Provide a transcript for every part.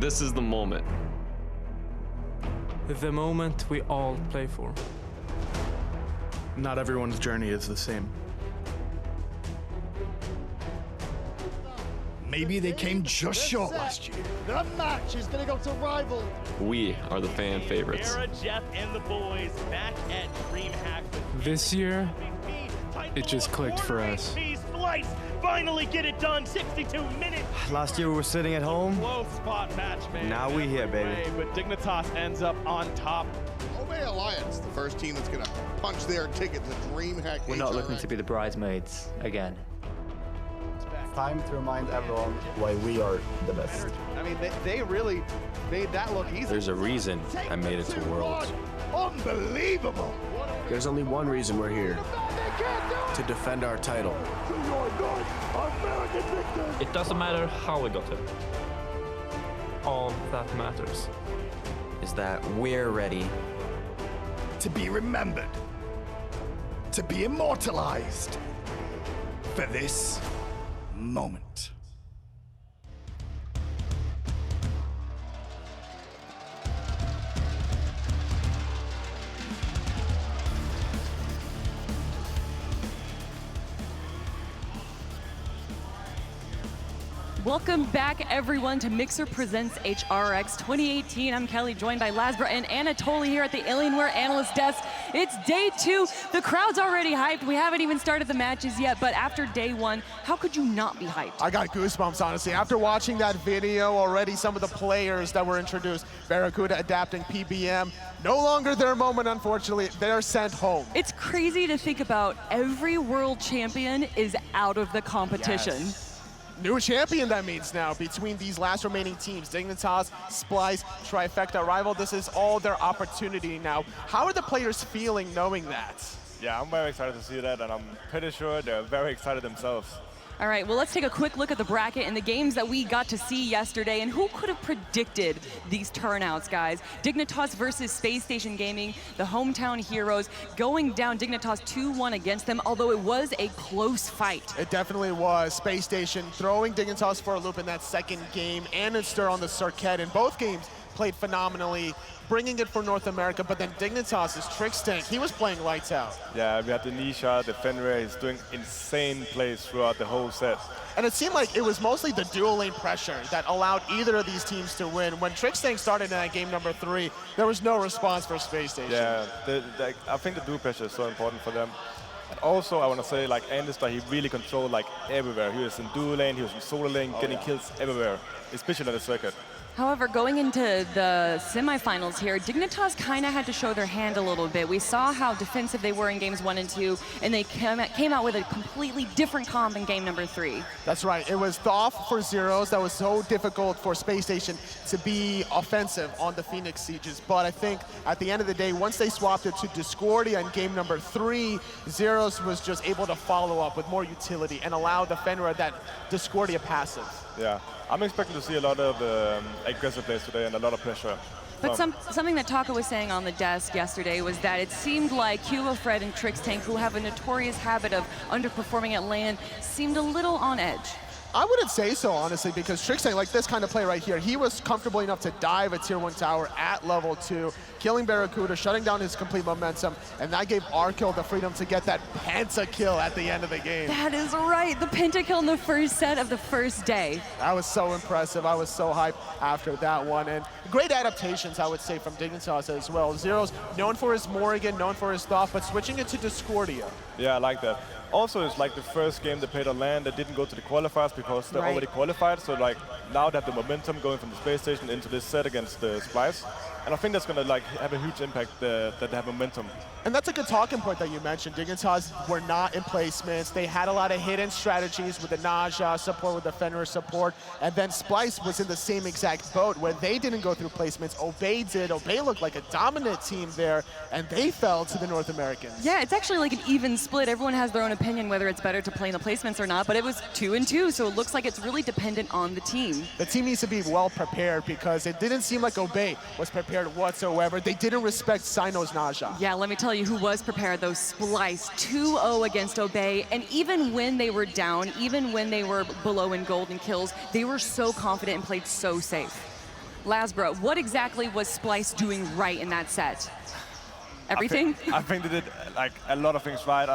This is the moment. The moment we all play for. Not everyone's journey is the same. Maybe they came just short last year. The match is going to go to rival. We are the fan favorites. Sarah, Jeff, and the boys back at Dreamhack. This year, it just clicked for us. Splyce finally get it done. 62 minutes. Last year we were sitting at home. Close spot match, man. Now we here, baby. But Dignitas ends up on top. Obey Alliance, the first team that's going to punch their ticket to Dreamhack. We're not looking to be the bridesmaids again. Time to remind everyone why we are the best. I mean, they really made that look easy. There's a reason I made it to Worlds. Unbelievable. There's only one reason we're here. To defend our title. It doesn't matter how we got it. All that matters is that we're ready to be remembered, to be immortalized for this moment. Welcome back, everyone, to Mixer Presents HRX 2018. I'm Kelly, joined by Lasbra and Anatoly here at the Alienware Analyst Desk. It's day 2. The crowd's already hyped. We haven't even started the matches yet, but after day 1, how could you not be hyped? I got goosebumps, honestly. After watching that video already, some of the players that were introduced, Barracuda adapting PBM, no longer their moment, unfortunately. They're sent home. It's crazy to think about. Every world champion is out of the competition. Yes. New champion, that means now, between these last remaining teams, Dignitas, Splyce, Trifecta, Rival. This is all their opportunity now. How are the players feeling knowing that? Yeah, I'm very excited to see that, and I'm pretty sure they're very excited themselves. All right, well, let's take a quick look at the bracket and the games that we got to see yesterday. And who could have predicted these turnouts, guys? Dignitas versus Space Station Gaming, the hometown heroes, going down Dignitas 2-1 against them, although it was a close fight. It definitely was. Space Station throwing Dignitas for a loop in that second game, and in stir on the circuit. In both games, played phenomenally, bringing it for North America, but then Dignitas' Trixtank, he was playing lights out. Yeah, we had the Nisha, the Fenrir, he's doing insane plays throughout the whole set. And it seemed like it was mostly the dual lane pressure that allowed either of these teams to win. When Trixtank started in that game number 3, there was no response for Space Station. Yeah, I think the dual pressure is so important for them. And also, I want to say, like, Andestar, he really controlled, like, everywhere. He was in dual lane, he was in solo lane, getting kills everywhere, especially on the circuit. However, going into the semifinals here, Dignitas kind of had to show their hand a little bit. We saw how defensive they were in games 1 and 2, and they came out with a completely different comp in game number 3. That's right. It was the off for Zyrhoes that was so difficult for Space Station to be offensive on the Phoenix Sieges. But I think at the end of the day, once they swapped it to Discordia in game number 3, Zyrhoes was just able to follow up with more utility and allow the Fenrir that Discordia passive. Yeah, I'm expecting to see a lot of aggressive plays today and a lot of pressure. But something that Taka was saying on the desk yesterday was that it seemed like Qvofred and Trixtank, who have a notorious habit of underperforming at LAN, seemed a little on edge. I wouldn't say so, honestly, because Trixtank, like this kind of play right here, he was comfortable enough to dive a tier 1 tower at level 2, killing Barracuda, shutting down his complete momentum, and that gave Arkkyl the freedom to get that penta-kill at the end of the game. That is right, the penta-kill in the first set of the first day. That was so impressive. I was so hyped after that one, and great adaptations, I would say, from Dignitas as well. Zyrhoes, known for his Morrigan, known for his Thoth, but switching it to Discordia. Yeah, I like that. Also, it's like the first game they played on LAN, they didn't go to the qualifiers because they're already qualified. So like now they have the momentum going from the Space Station into this set against the Splyce. And I think that's going to like have a huge impact that they have momentum. And that's a good talking point that you mentioned. Dignitas were not in placements. They had a lot of hidden strategies with the Naja support, with the Fenrir support. And then Splyce was in the same exact boat where they didn't go through placements. Obey did. Obey looked like a dominant team there, and they fell to the North Americans. Yeah, it's actually like an even split. Everyone has their own opinion whether it's better to play in the placements or not, but it was 2-2, so it looks like it's really dependent on the team. The team needs to be well prepared because it didn't seem like Obey was prepared whatsoever. They didn't respect Cyno's Naja. Yeah, let me tell you who was prepared, though. Splyce, 2-0 against Obey, and even when they were down, even when they were below in golden kills, they were so confident and played so safe. Lasbro, what exactly was Splyce doing right in that set? Everything? I think they did like a lot of things right,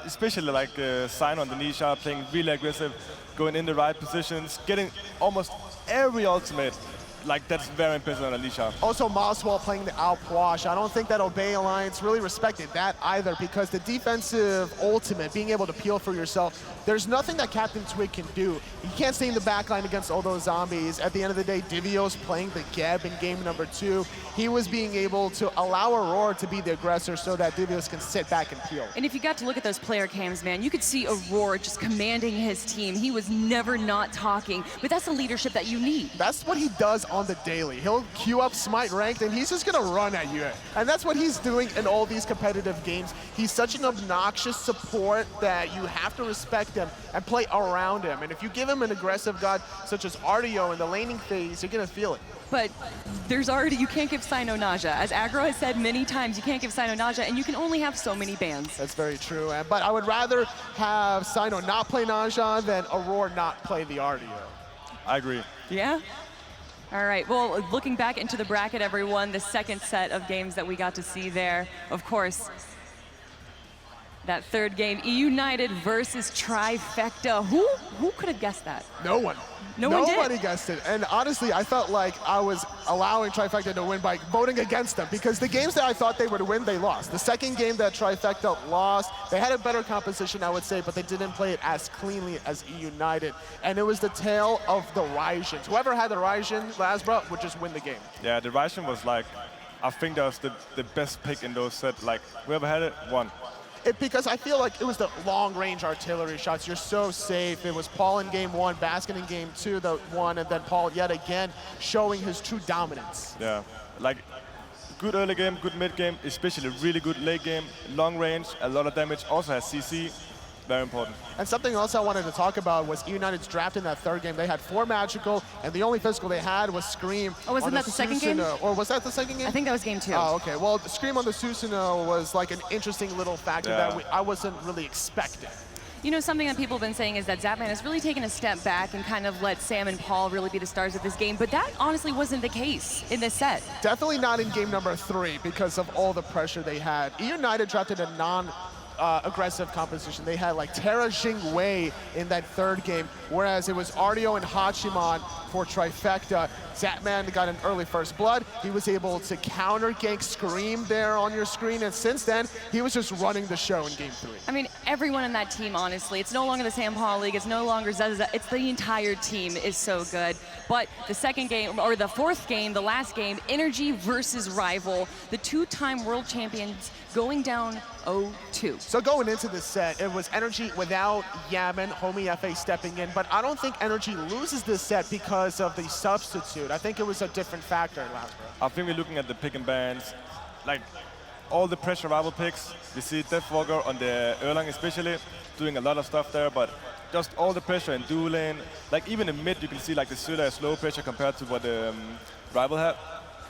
especially like Cyno on the knee shot, playing really aggressive, going in the right positions, getting almost every ultimate. Like, that's very impressive on Alicia. Also, Moswal playing the outwash. I don't think that Obey Alliance really respected that either, because the defensive ultimate, being able to peel for yourself, there's nothing that Captain Twig can do. He can't stay in the backline against all those zombies. At the end of the day, Divios playing the Geb in game number 2. He was being able to allow Aror to be the aggressor so that Divios can sit back and peel. And if you got to look at those player cams, man, you could see Aror just commanding his team. He was never not talking, but that's the leadership that you need. That's what he does on the daily. He'll queue up Smite ranked and he's just gonna run at you. And that's what he's doing in all these competitive games. He's such an obnoxious support that you have to respect him and play around him. And if you give him an aggressive god such as Artio in the laning phase, you're gonna feel it. But there's already, you can't give Cyno nausea. As Aggro has said many times, you can't give Cyno nausea, and you can only have so many bans. That's very true. But I would rather have Cyno not play nausea than Aror not play the Artio. I agree. Yeah? All right, well, looking back into the bracket, everyone, the second set of games that we got to see there, of course, that third game, E-United versus Trifecta. Who could have guessed that? No one. Nobody guessed it. And honestly, I felt like I was allowing Trifecta to win by voting against them, because the games that I thought they would win, they lost. The second game that Trifecta lost, they had a better composition, I would say, but they didn't play it as cleanly as E-United. And it was the tale of the Ryzens. Whoever had the Ryzen, Lasbro, would just win the game. Yeah, the Ryzen was like, I think that was the best pick in those sets. Like, whoever had it, won. Because I feel like it was the long-range artillery shots. You're so safe. It was Paul in game 1, Baskin in game 2 that won, and then Paul yet again showing his true dominance. Yeah, like good early game, good mid game, especially really good late game, long range, a lot of damage, also has CC. Very important. And something else I wanted to talk about was E-United's draft in that third game. They had 4 magical, and the only physical they had was Scream. Oh, wasn't that the second game? Or was that the second game? I think that was game 2. Oh, okay. Well, Scream on the Susanoo was like an interesting little factor that I wasn't really expecting. You know, something that people have been saying is that Zapman has really taken a step back and kind of let Sam and Paul really be the stars of this game, but that honestly wasn't the case in this set. Definitely not in game number 3 because of all the pressure they had. E-United drafted a aggressive composition. They had like Terra Jing Wei in that third game, whereas it was Artio and Hachiman for Trifecta. Zapman got an early first blood. He was able to counter gank Scream there on your screen, and since then, he was just running the show in game 3. I mean, everyone in that team, honestly, it's no longer the Sam Paul League, it's no longer Zaza, it's the entire team is so good. But the second game, or the fourth game, the last game, Energy versus Rival, the 2-time world champions going down 0-2. So going into this set, it was Energy without Yaman, Homie FA stepping in, but I don't think Energy loses this set because of the substitute. I think it was a different factor in Lasbro. I think we're looking at the pick and bans, like all the pressure rival picks. We see Deathwalker on the Erlang especially, doing a lot of stuff there, but just all the pressure in dual lane. Like even in mid, you can see like the Suda is low pressure compared to what the rival had.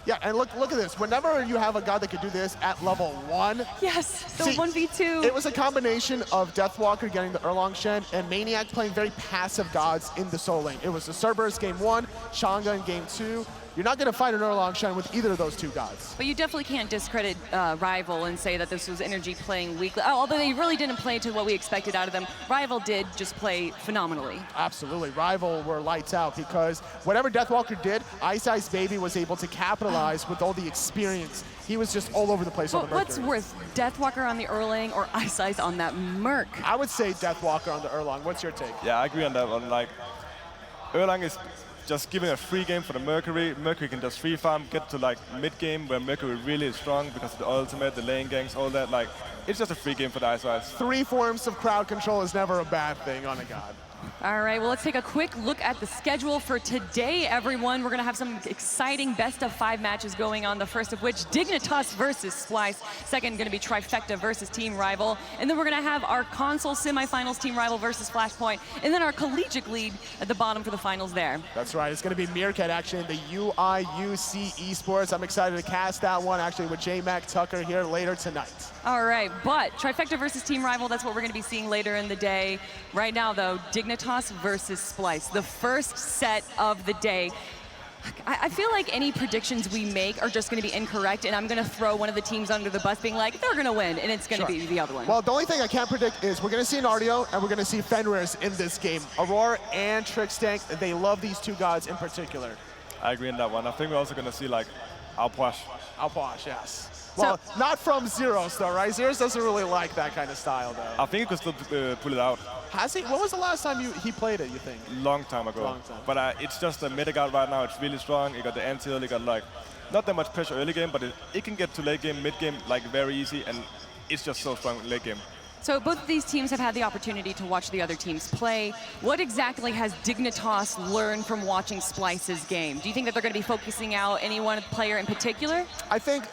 Yeah, and look at this. Whenever you have a god that could do this at level 1. Yes, the 1v2. It was a combination of Deathwalker getting the Erlang Shen and Maniac playing very passive gods in the soul lane. It was the Cerberus game 1, Chang'e in game 2. You're not going to fight an Erlang Shen with either of those two gods. But you definitely can't discredit Rival and say that this was Energy playing weakly. Although they really didn't play to what we expected out of them. Rival did just play phenomenally. Absolutely. Rival were lights out because whatever Deathwalker did, Ice Baby was able to capitalize with all the experience. He was just all over the place on the Mercury. What's worse, Deathwalker on the Erlang or Ice on that Merc? I would say Deathwalker on the Erlang. What's your take? Yeah, I agree on that one. Like, Erlang is just giving a free game for the Mercury. Mercury can just free farm, get to like mid game where Mercury really is strong because of the ultimate, the lane ganks, all that. Like, it's just a free game for the Ice. 3 forms of crowd control is never a bad thing on a god. All right, well, let's take a quick look at the schedule for today, everyone. We're going to have some exciting best-of-5 matches going on, the first of which, Dignitas versus Splyce. Second, going to be Trifecta versus Team Rival. And then we're going to have our console semifinals, Team Rival versus Flashpoint. And then our collegiate league at the bottom for the finals there. That's right. It's going to be Meerkat action in the UIUC Esports. I'm excited to cast that one, actually, with J-Mac Tucker here later tonight. All right, but Trifecta versus Team Rival, that's what we're going to be seeing later in the day. Right now, though, Dignitas versus Splyce, the first set of the day. I feel like any predictions we make are just going to be incorrect, and I'm going to throw one of the teams under the bus being like, they're going to win, and it's going to be the other one. Well, the only thing I can't predict is we're going to see an Ardio, and we're going to see Fenrir's in this game. Aror and Trixtank, they love these two gods in particular. I agree on that one. I think we're also going to see, like, Alposh. Alposh, yes. Well, not from Zyrhoes, though, right? Zyrhoes doesn't really like that kind of style, though. I think he could still pull it out. Has he? When was the last time he played it, you think? Long time ago. Long time. But it's just a meta guard right now. It's really strong. You got the anti-heal. You got, like, not that much pressure early game, but it can get to late game, mid game, like, very easy. And it's just so strong late game. So both of these teams have had the opportunity to watch the other teams play. What exactly has Dignitas learned from watching Splyce's game? Do you think that they're going to be focusing out any one player in particular? I think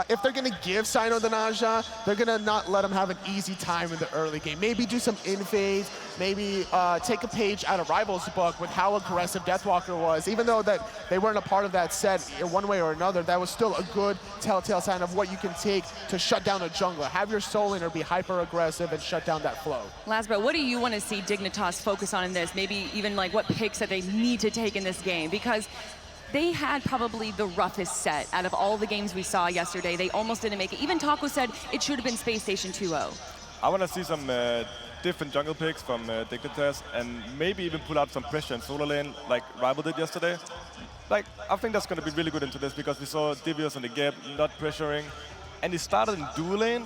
if they're going to give Cyno the nausea, they're going to not let him have an easy time in the early game. Maybe do some in-phase, maybe take a page out of Rivals' book with how aggressive Deathwalker was. Even though that they weren't a part of that set in one way or another, that was still a good telltale sign of what you can take to shut down a jungler. Have your soul laner be hyper-aggressive and shut down that flow. Lasbro, what do you want to see Dignitas focus on in this? Maybe even like what picks that they need to take in this game? Because they had probably the roughest set out of all the games we saw yesterday. They almost didn't make it. Even Taco said it should have been Space Station 2-0. I want to see some different jungle picks from Dignitas and maybe even pull out some pressure in solo lane like Rival did yesterday. Like, I think that's going to be really good into this because we saw Divios in the gap not pressuring. And he started in dual lane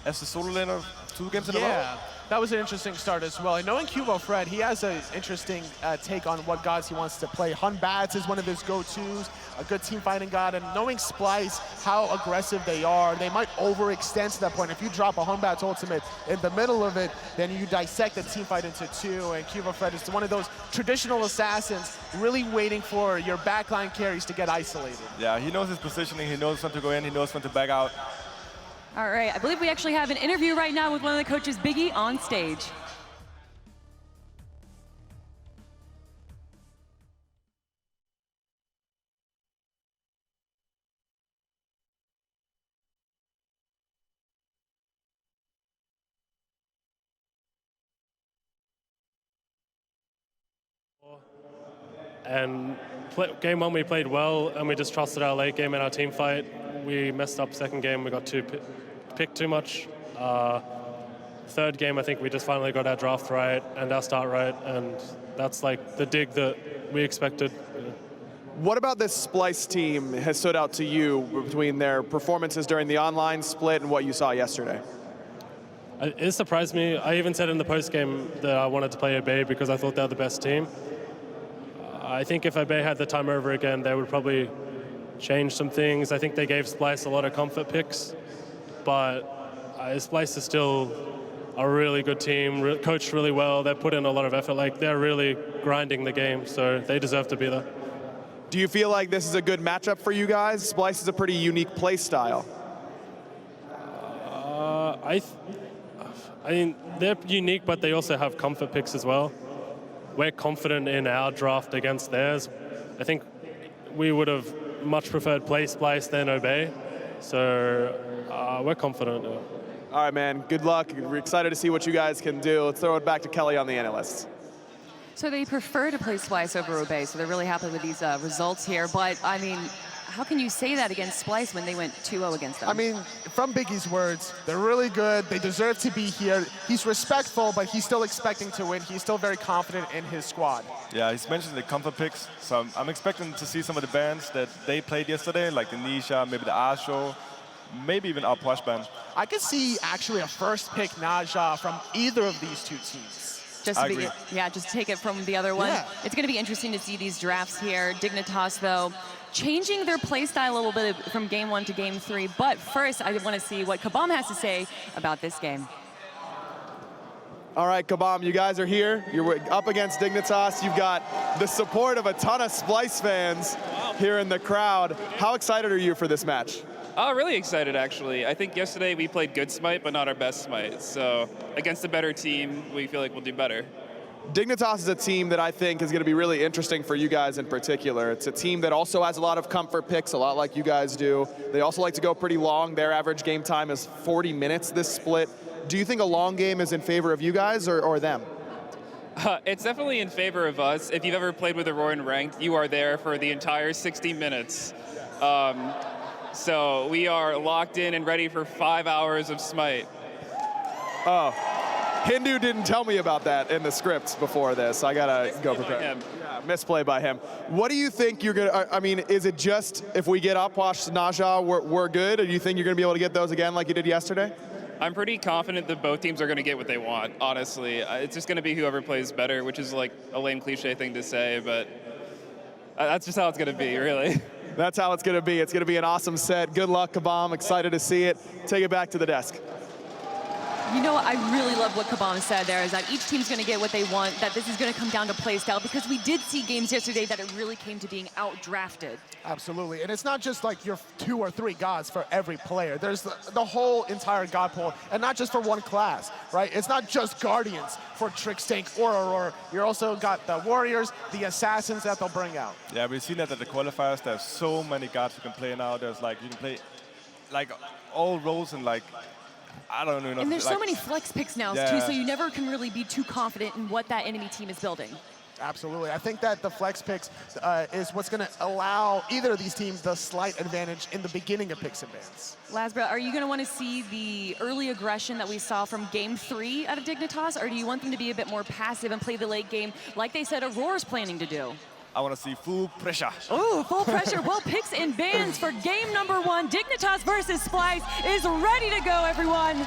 as the solo laner 2 games in a row. Yeah, that was an interesting start as well. And knowing Qvofred, he has an interesting take on what gods he wants to play. Hun Bats is one of his go-tos, a good team fighting god. And knowing Splyce, how aggressive they are, they might overextend to that point. If you drop a Hun Bats ultimate in the middle of it, then you dissect the team fight into 2. And Qvofred is one of those traditional assassins really waiting for your backline carries to get isolated. Yeah, he knows his positioning, he knows when to go in, he knows when to back out. All right, I believe we actually have an interview right now with one of the coaches, Biggie, on stage. And game 1 we played well, and we just trusted our late game and our team fight. We messed up second game, we got picked too much. Third game, I think we just finally got our draft right and our start right, and that's like the dig that we expected. What about this Splyce team has stood out to you between their performances during the online split and what you saw yesterday? It surprised me. I even said in the post-game that I wanted to play Obey because I thought they were the best team. I think if Obey had the time over again, they would probably change some things. I think they gave Splyce a lot of comfort picks, but Splyce is still a really good team, coached really well. They put in a lot of effort. Like, they're really grinding the game, so they deserve to be there. Do you feel like this is a good matchup for you guys? Splyce is a pretty unique play style. I mean, they're unique, but they also have comfort picks as well. We're confident in our draft against theirs. I think we would have much preferred play Splyce than Obey, so we're confident. All right, man, good luck. We're excited to see what you guys can do. Let's throw it back to Kelly on the analysts. So they prefer to play Splyce over Obey, so they're really happy with these results here. But, I mean, how can you say that against Splyce when they went 2-0 against them? I mean, from Biggie's words, they're really good. They deserve to be here. He's respectful, but he's still expecting to win. He's still very confident in his squad. Yeah, he's mentioned the comfort picks, so I'm expecting to see some of the bands that they played yesterday, like the Nisha, maybe the Asho, maybe even our Plush band. I could see actually a first pick Naja from either of these two teams. Just to be, yeah, just take it from the other one. Yeah. It's going to be interesting to see these drafts here. Dignitas, though, changing their play style a little bit from game 1 to game 3. But first, I want to see what Kabam has to say about this game. All right, Kabam, you guys are here. You're up against Dignitas. You've got the support of a ton of Splyce fans here in the crowd. How excited are you for this match? Really excited, actually. I think yesterday we played good Smite, but not our best Smite. So against a better team, we feel like we'll do better. Dignitas is a team that I think is going to be really interesting for you guys in particular. It's a team that also has a lot of comfort picks, a lot like you guys do. They also like to go pretty long. Their average game time is 40 minutes this split. Do you think a long game is in favor of you guys or them? It's definitely in favor of us. If you've ever played with Aror in ranked, you are there for the entire 60 minutes. So we are locked in and ready for 5 hours of Smite. Oh, Hindu didn't tell me about that in the scripts before this. I gotta go prepare. Yeah, misplay by him. What do you think you're gonna, I mean, is it just if we get Upwash, Naja, we're good? Or do you think you're gonna be able to get those again like you did yesterday? I'm pretty confident that both teams are going to get what they want, honestly. It's just going to be whoever plays better, which is like a lame cliche thing to say, but that's just how it's going to be, really. That's how it's going to be. It's going to be an awesome set. Good luck, Kabam. Excited to see it. Take it back to the desk. You know, I really love what Kabam said there, is that each team's going to get what they want, that this is going to come down to play style, because we did see games yesterday that it really came to being outdrafted. Absolutely, and it's not just like your 2 or 3 gods for every player. There's the whole entire god pool, and not just for one class, right? It's not just Guardians for Trixtank or Aror. You also got the Warriors, the Assassins that they'll bring out. Yeah, we've seen that at the qualifiers. There's so many gods you can play now. There's like, you can play like all roles and like, I don't know. And there's like, so many flex picks now, too, so you never can really be too confident in what that enemy team is building. Absolutely. I think that the flex picks is what's going to allow either of these teams the slight advantage in the beginning of picks and bans. Lasbra, are you going to want to see the early aggression that we saw from Game 3 out of Dignitas, or do you want them to be a bit more passive and play the late game like they said Auror's planning to do? I want to see full pressure. Ooh, full pressure. Well, picks and bans for game number 1. Dignitas versus Splyce is ready to go, everyone.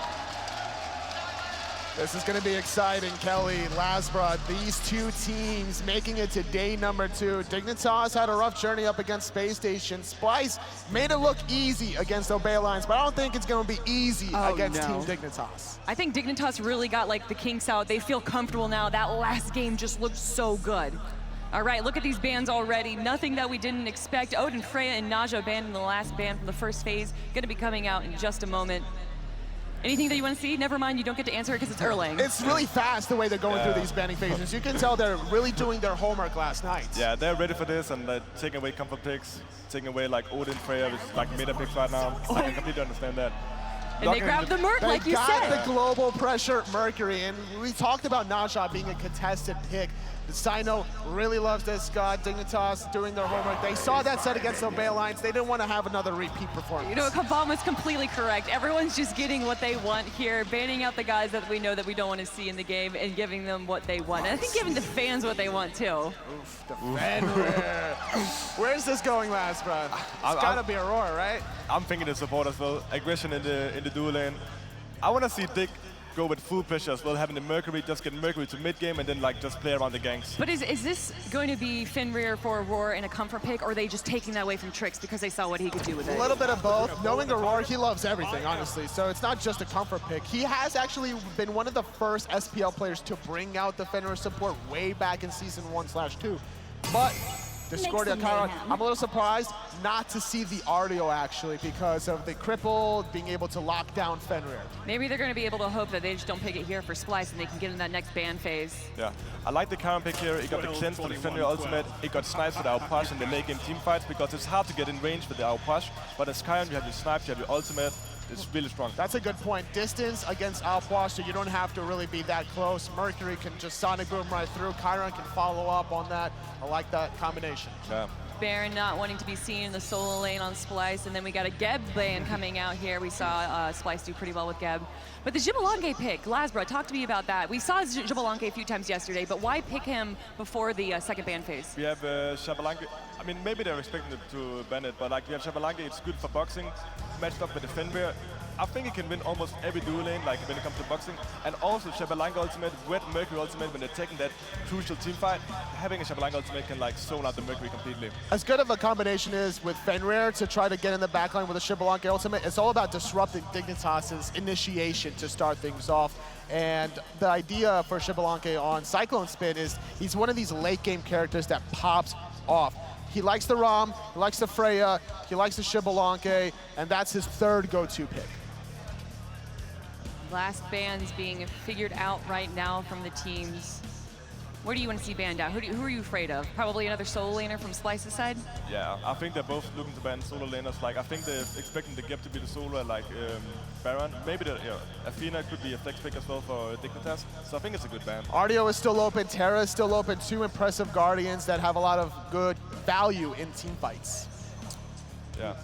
This is going to be exciting, Kelly, Lasbra. These two teams making it to day number 2. Dignitas had a rough journey up against Space Station. Splyce made it look easy against Obey Alliance, but I don't think it's going to be easy against Team Dignitas. I think Dignitas really got like the kinks out. They feel comfortable now. That last game just looked so good. All right, look at these bans already. Nothing that we didn't expect. Odin, Freya, and Naja banned in the last ban from the first phase. Going to be coming out in just a moment. Anything that you want to see? Never mind, you don't get to answer it because it's Erlang. It's really fast the way they're going through these banning phases. You can tell they're really doing their homework last night. Yeah, they're ready for this and taking away comfort picks, taking away like Odin, Freya, which is like meta picks right now. I can completely understand that. And they grabbed the Merc, like you said. They got the global pressure Mercury, and we talked about Naja being a contested pick. The Cyno really loves this god. Dignitas doing their homework. They saw that set against the Obey Alliance. They didn't want to have another repeat performance. You know, Kabam was completely correct. Everyone's just getting what they want here, banning out the guys that we know that we don't want to see in the game and giving them what they want. And I think giving the fans what they want, too. Oof, the Fenrir. Where's this going, Lasbra? It's got to be Aror, right? I'm thinking the support as well. Aggression in the dual lane. I want to see Dig go with full pressure as well, having the Mercury, just get Mercury to mid-game and then like just play around the ganks. But is this going to be Fenrir for Aror in a comfort pick, or are they just taking that away from Trix because they saw what he could do with it? A little bit of both. Knowing Aror, he loves everything, honestly, so it's not just a comfort pick. He has actually been one of the first SPL players to bring out the Fenrir support way back in Season 1/2. But Discordia Chiron, I'm a little surprised not to see the Ardio actually because of the cripple being able to lock down Fenrir. Maybe they're going to be able to hope that they just don't pick it here for Splyce and they can get in that next ban phase. Yeah, I like the Chiron pick here. It got the cleanse for the Fenrir ultimate. It got snipes for the outpush in the late game team fights because it's hard to get in range with the outpush. But as Chiron, you have your snipes, you have your ultimate. It's really strong. That's a good point. Distance against Alpwash, so you don't have to really be that close. Mercury can just Sonic Boom right through. Chiron can follow up on that. I like that combination. Yeah. Baron not wanting to be seen in the solo lane on Splyce, and then we got a Geb ban coming out here. We saw Splyce do pretty well with Geb. But the Xbalanque pick, Lasbra, talk to me about that. We saw Xbalanque a few times yesterday, but why pick him before the second ban phase? We have Xbalanque. I mean, maybe they're expecting to ban it, but like we have Xbalanque, it's good for boxing, matched up with the Fenrir. I think he can win almost every duel lane, like when it comes to boxing. And also Xbalanque ultimate, with Mercury ultimate, when they're taking that crucial team fight, having a Xbalanque ultimate can like zone out the Mercury completely. As good of a combination is with Fenrir to try to get in the backline with a Xbalanque ultimate, it's all about disrupting Dignitas' initiation to start things off. And the idea for Xbalanque on CycloneSpin is he's one of these late game characters that pops off. He likes the Rom, he likes the Freya, he likes the Xbalanque, and that's his third go-to pick. Last bans being figured out right now from the teams. Where do you want to see banned out? Who are you afraid of? Probably another solo laner from Splyce's side? Yeah, I think they're both looking to ban solo laners. Like, I think they're expecting the gap to be the solo, like Baron. Maybe Athena could be a flex pick as well for Dignitas. So I think it's a good ban. Ardio is still open, Terra is still open. 2 impressive Guardians that have a lot of good value in team fights. Yeah.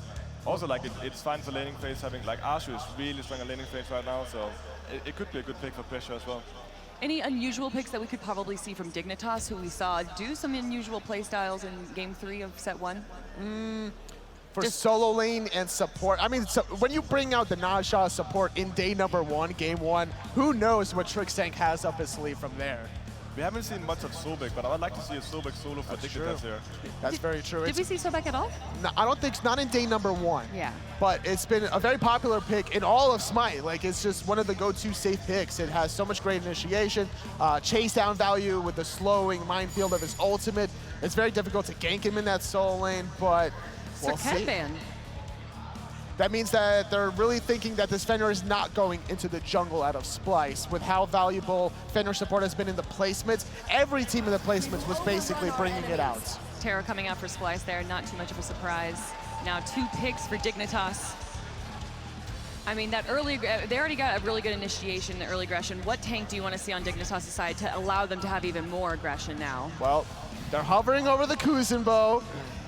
Also, like, it's fine for laning phase having, like, Arshu is really strong on laning phase right now, so it could be a good pick for pressure as well. Any unusual picks that we could probably see from Dignitas, who we saw do some unusual playstyles in Game 3 of Set 1? For solo lane and support, I mean, so when you bring out the Naja support in day number 1, Game 1, who knows what Trixtank has up his sleeve from there? We haven't seen much of Sobek, but I would like to see a Sobek solo for Dignitas here. That's very true. Did we see Sobek at all? No, I don't think it's not in day number 1. Yeah. But it's been a very popular pick in all of Smite. Like, it's just one of the go-to safe picks. It has so much great initiation, chase down value with the slowing minefield of his ultimate. It's very difficult to gank him in that solo lane, but we'll see. ban. That means that they're really thinking that this Fenrir is not going into the jungle out of Splyce. With how valuable Fenrir support has been in the placements, every team in the placements was basically bringing it out. Terra coming out for Splyce there, not too much of a surprise. Now 2 picks for Dignitas. I mean, that early, they already got a really good initiation, early aggression. What tank do you want to see on Dignitas' side to allow them to have even more aggression now? Well, they're hovering over the Kuzenbo.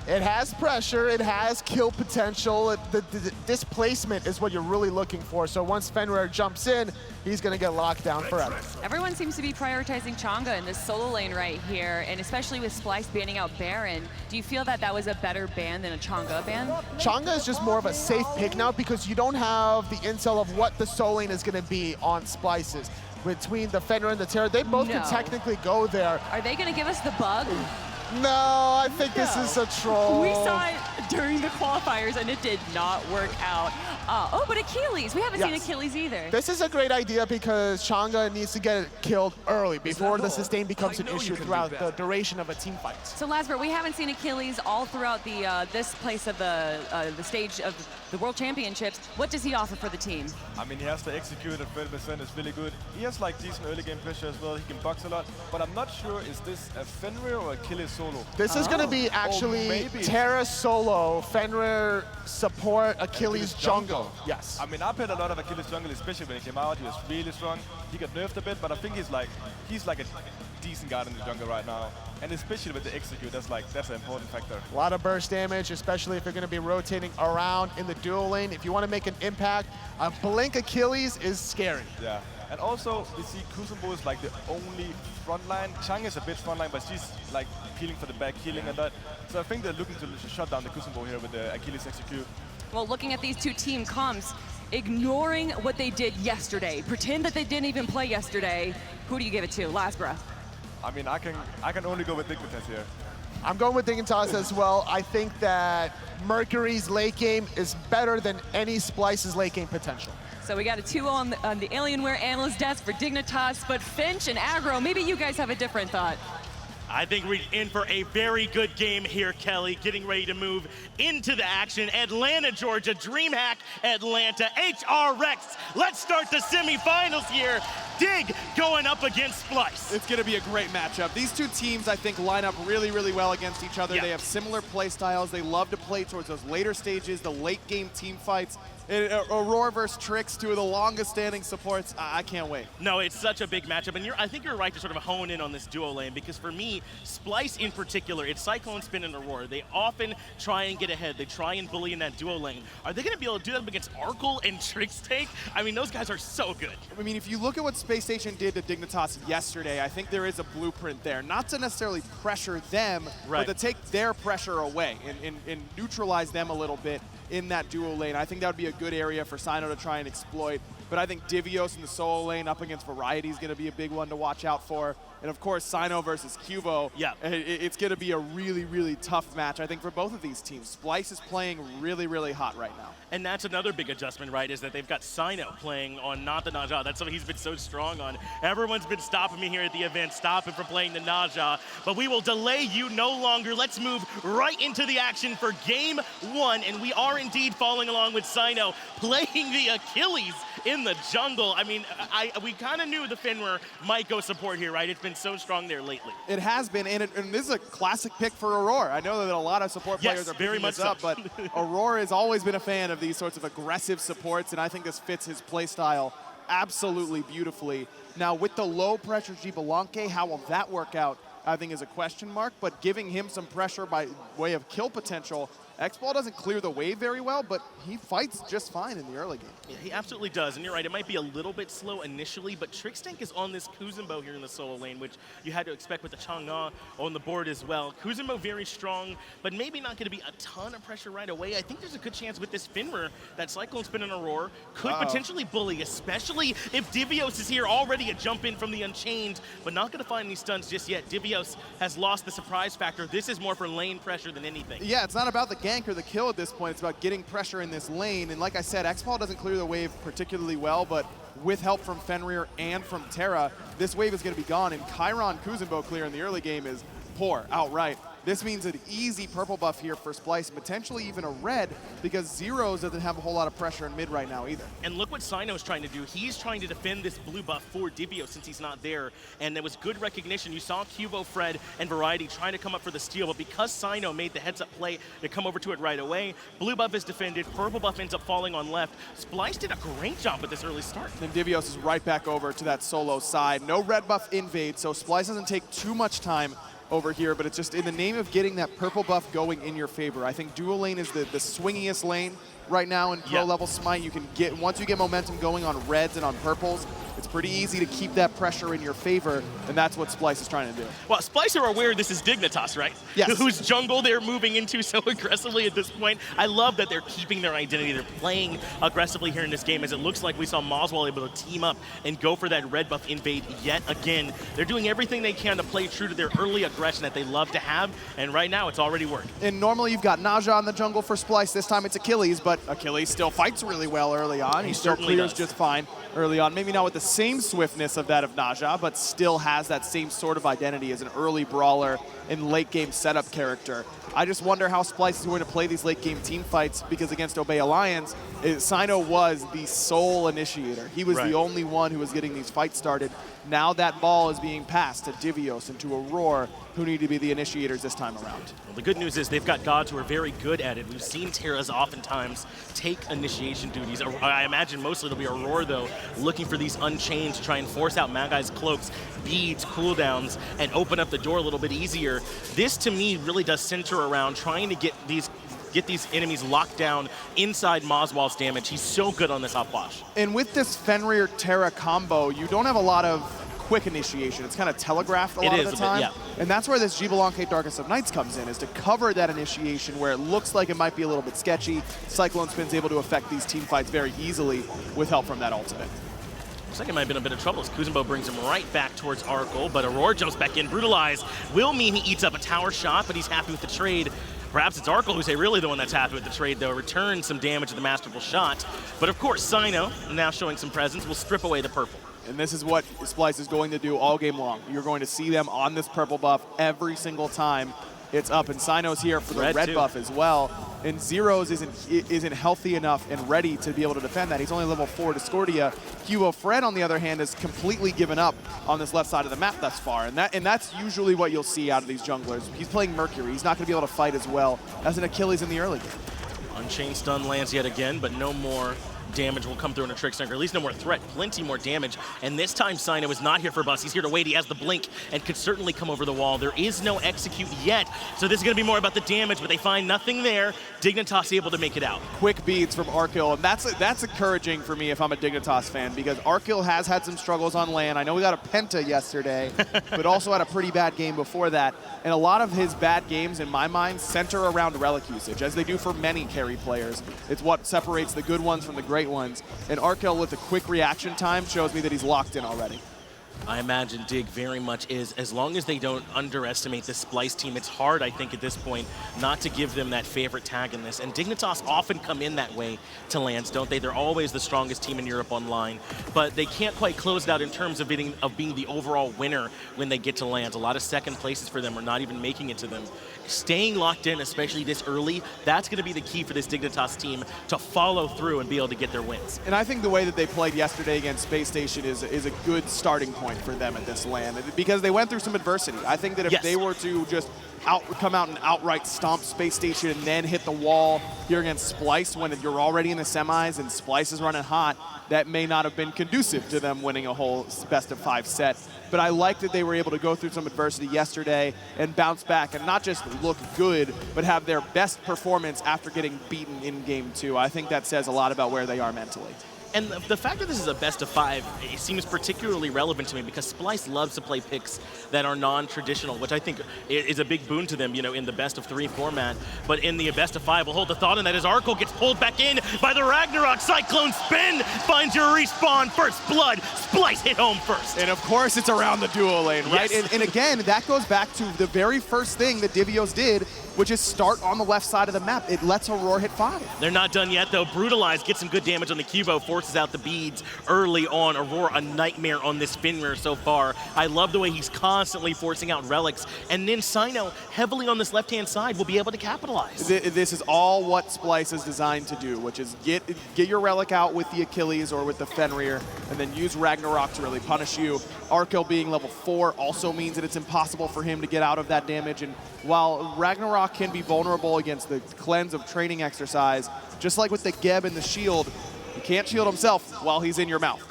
It has pressure, it has kill potential. The displacement is what you're really looking for. So once Fenrir jumps in, he's going to get locked down forever. Everyone seems to be prioritizing Chang'e in this solo lane right here, and especially with Splyce banning out Baron. Do you feel that that was a better ban than a Chang'e ban? Chang'e is just more of a safe pick now because you don't have the intel of what the solo lane is going to be on Splyces. Between the Fenrir and the Terra, they both could technically go there. Are they going to give us the bug? No, I think this is a troll. We saw it during the qualifiers, and it did not work out. Oh, but Achilles. We haven't seen Achilles either. This is a great idea because Chang'e needs to get killed early before the sustain becomes an issue throughout the duration of a team fight. So, Lasber, we haven't seen Achilles all throughout the this place of the stage of the World Championships. What does he offer for the team? I mean, he has to execute at 30%. It's really good. He has, like, decent early game pressure as well. He can box a lot. But I'm not sure, is this a Fenrir or Achilles solo? This is going to be actually Terra solo, Fenrir support, Achilles jungle. Yes. I mean, I played a lot of Achilles jungle, especially when he came out. He was really strong. He got nerfed a bit, but I think he's like a decent guard in the jungle right now. And especially with the execute, that's an important factor. A lot of burst damage, especially if you're going to be rotating around in the dual lane. If you want to make an impact, a blink Achilles is scary. Yeah. And also, we see Kuzenbo is like the only frontline. Chang'e is a bit frontline, but she's like peeling for the back, healing and that. So I think they're looking to shut down the Kuzenbo here with the Achilles execute. Well, looking at these 2 team comps, ignoring what they did yesterday, pretend that they didn't even play yesterday, who do you give it to? Lasbra. I mean, I can only go with Dignitas here. I'm going with Dignitas as well. I think that Mercury's late game is better than any Splyce's late game potential. So we got a 2-0 on the Alienware analyst desk for Dignitas, but Finch and Aggro, maybe you guys have a different thought. I think we're in for a very good game here, Kelly. Getting ready to move into the action. Atlanta, Georgia, Dreamhack, Atlanta, HRX. Let's start the semifinals here. Dig going up against Splyce. It's going to be a great matchup. These 2 teams, I think, line up really, really well against each other. They have similar play styles. They love to play towards those later stages, the late game team fights. Aror versus Trix, 2 of the longest standing supports. I can't wait. No, it's such a big matchup, and I think you're right to sort of hone in on this duo lane, because for me, Splyce in particular, it's CycloneSpin and Aror. They often try and get ahead. They try and bully in that duo lane. Are they going to be able to do that against Arkkyl and Trixtank? I mean, those guys are so good. I mean, if you look at what Space Station did to Dignitas yesterday, I think there is a blueprint there. Not to necessarily pressure them, but to take their pressure away and neutralize them a little bit in that duo lane. I think that would be a good area for Cyno to try and exploit. But I think Divios in the solo lane up against Variety is going to be a big one to watch out for. And of course, Cyno versus Qvo. Yeah. It's going to be a really, really tough match, I think, for both of these teams. Splyce is playing really, really hot right now. And that's another big adjustment, right, is that they've got Cyno playing on not the Naja. That's something he's been so strong on. Everyone's been stopping me here at the event, stopping from playing the Naja. But we will delay you no longer. Let's move right into the action for Game 1. And we are indeed following along with Cyno, playing the Achilles in the jungle. I mean, we kind of knew the Fenrir might go support here, right? It's been so strong there lately. It has been, and this is a classic pick for Aror. I know that a lot of support players are very picking much this up, so. but Aror has always been a fan of these sorts of aggressive supports, and I think this fits his play style absolutely beautifully. Now, with the low-pressure Xbalanque, how will that work out, I think, is a question mark, but giving him some pressure by way of kill potential, X-Ball doesn't clear the wave very well, but he fights just fine in the early game. Yeah, he absolutely does, and you're right, it might be a little bit slow initially, but Trixtank is on this Kuzumbo here in the solo lane, which you had to expect with the Chang'e on the board as well. Kuzumbo very strong, but maybe not going to be a ton of pressure right away. I think there's a good chance with this Fenrir that CycloneSpin and Aror could potentially bully, especially if Divios is here already a jump in from the Unchained, but not going to find any stuns just yet. Divios has lost the surprise factor. This is more for lane pressure than anything. Yeah, it's not about the gank or the kill at this point. It's about getting pressure in this lane. And like I said, X-Ball doesn't clear the wave particularly well, but with help from Fenrir and from Terra, this wave is going to be gone. And Chiron Kuzumbo clear in the early game is poor outright. This means an easy purple buff here for Splyce, potentially even a red, because Zyrhoes doesn't have a whole lot of pressure in mid right now either. And look what Cyno's trying to do. He's trying to defend this blue buff for Divios since he's not there. And there was good recognition. You saw Qvofred and Variety trying to come up for the steal, but because Cyno made the heads-up play to come over to it right away, blue buff is defended, purple buff ends up falling on left. Splyce did a great job with this early start. Then Divios is right back over to that solo side. No red buff invade, so Splyce doesn't take too much time over here, but it's just in the name of getting that purple buff going in your favor. I think dual lane is the swingiest lane right now in pro level Smite. You can get, once you get momentum going on reds and on purples, it's pretty easy to keep that pressure in your favor, and that's what Splyce is trying to do. Well, Splyce are aware this is Dignitas, right? Yes. Whose jungle they're moving into so aggressively at this point. I love that they're keeping their identity. They're playing aggressively here in this game, as it looks like we saw Moswal able to team up and go for that red buff invade yet again. They're doing everything they can to play true to their early aggression that they love to have, and right now it's already working. And normally you've got Naja in the jungle for Splyce. This time it's Achilles, but Achilles still fights really well early on. He still clears just fine early on. Maybe not with the same swiftness of that of Naja, but still has that same sort of identity as an early brawler and late game setup character. I just wonder how Splyce is going to play these late game team fights, because against Obey Alliance, Cyno was the sole initiator. He was the only one who was getting these fights started. Now that ball is being passed to Divios and to Aror, who need to be the initiators this time around. Well, the good news is they've got gods who are very good at it. We've seen Terras oftentimes take initiation duties. I imagine mostly it'll be Aror, though, looking for these Unchained to try and force out Magai's cloaks, beads, cooldowns, and open up the door a little bit easier. This, to me, really does center around trying to get these enemies locked down inside Moswal's damage. He's so good on this upwash. And with this Fenrir-Terra combo, you don't have a lot of quick initiation. It's kind of telegraphed a lot of the time. And that's where this Xbalanque Darkest of Nights comes in, is to cover that initiation where it looks like it might be a little bit sketchy. CycloneSpin's able to affect these team fights very easily with help from that ultimate. Looks like it might have been a bit of trouble as Kuzumbo brings him right back towards Arkkyl, but Aror jumps back in. Brutalize will mean he eats up a tower shot, but he's happy with the trade. Perhaps it's Arkkyl who's really the one that's happy with the trade, though. Returns some damage with the masterful shot. But of course, Cyno, now showing some presence, will strip away the purple. And this is what Splyce is going to do all game long. You're going to see them on this purple buff every single time it's up. And Cyno's here for the red buff as well. And Zyrhoes isn't healthy enough and ready to be able to defend that. He's only level 4 Discordia. Qvofred, on the other hand, has completely given up on this left side of the map thus far. And that's usually what you'll see out of these junglers. He's playing Mercury. He's not going to be able to fight as well as an Achilles in the early game. Unchained stun lands yet again, but no more damage will come through in a Trixtank, or at least no more threat, plenty more damage. And this time Cyno is not here for buffs. He's here to wait. He has the blink and could certainly come over the wall. There is no execute yet, so this is going to be more about the damage, but they find nothing there. Dignitas able to make it out. Quick beads from Arkkyl, and that's encouraging for me if I'm a Dignitas fan, because Arkkyl has had some struggles on land. I know we got a Penta yesterday, but also had a pretty bad game before that. And a lot of his bad games, in my mind, center around relic usage, as they do for many carry players. It's what separates the good ones from the great ones. And Arkkyl, with a quick reaction time, shows me that he's locked in already. I imagine Dig very much is. As long as they don't underestimate this Splyce team, it's hard, I think, at this point, not to give them that favorite tag in this. And Dignitas often come in that way to LANs, don't they? They're always the strongest team in Europe online, but they can't quite close it out in terms of being the overall winner when they get to LANs. A lot of second places for them are not even making it to them. Staying locked in, especially this early, that's going to be the key for this Dignitas team to follow through and be able to get their wins. And I think the way that they played yesterday against Space Station is a good starting point for them at this LAN, because they went through some adversity. I think that if they were to just come out and outright stomp Space Station and then hit the wall here against Splyce when you're already in the semis and Splyce is running hot, that may not have been conducive to them winning a whole best-of-5 set. But I like that they were able to go through some adversity yesterday and bounce back and not just look good, but have their best performance after getting beaten in Game 2. I think that says a lot about where they are mentally. And the fact that this is a best-of-5 it seems particularly relevant to me because Splyce loves to play picks that are non-traditional, which I think is a big boon to them, you know, in the best-of-3 format. But in the best-of-5, we'll hold the thought, and that is Arkkyl gets pulled back in by the Ragnarok. CycloneSpin finds your respawn. First blood. Splyce hit home first. And of course, it's around the duo lane, right? Yes. And again, that goes back to the very first thing that Divios did, which is start on the left side of the map. It lets Aror hit 5. They're not done yet, though. Brutalize gets some good damage on the Qvo, forces out the beads early on. Aror, a nightmare on this Finrear so far. I love the way he's constantly forcing out relics. And then Cyno, heavily on this left-hand side, will be able to capitalize. This is all what Splyce is designed to do, which is get your relic out with the Achilles or with the Fenrir, and then use Ragnarok to really punish you. Arkkyl being level 4 also means that it's impossible for him to get out of that damage. And while Ragnarok can be vulnerable against the cleanse of training exercise, just like with the Geb and the shield, he can't shield himself while he's in your mouth.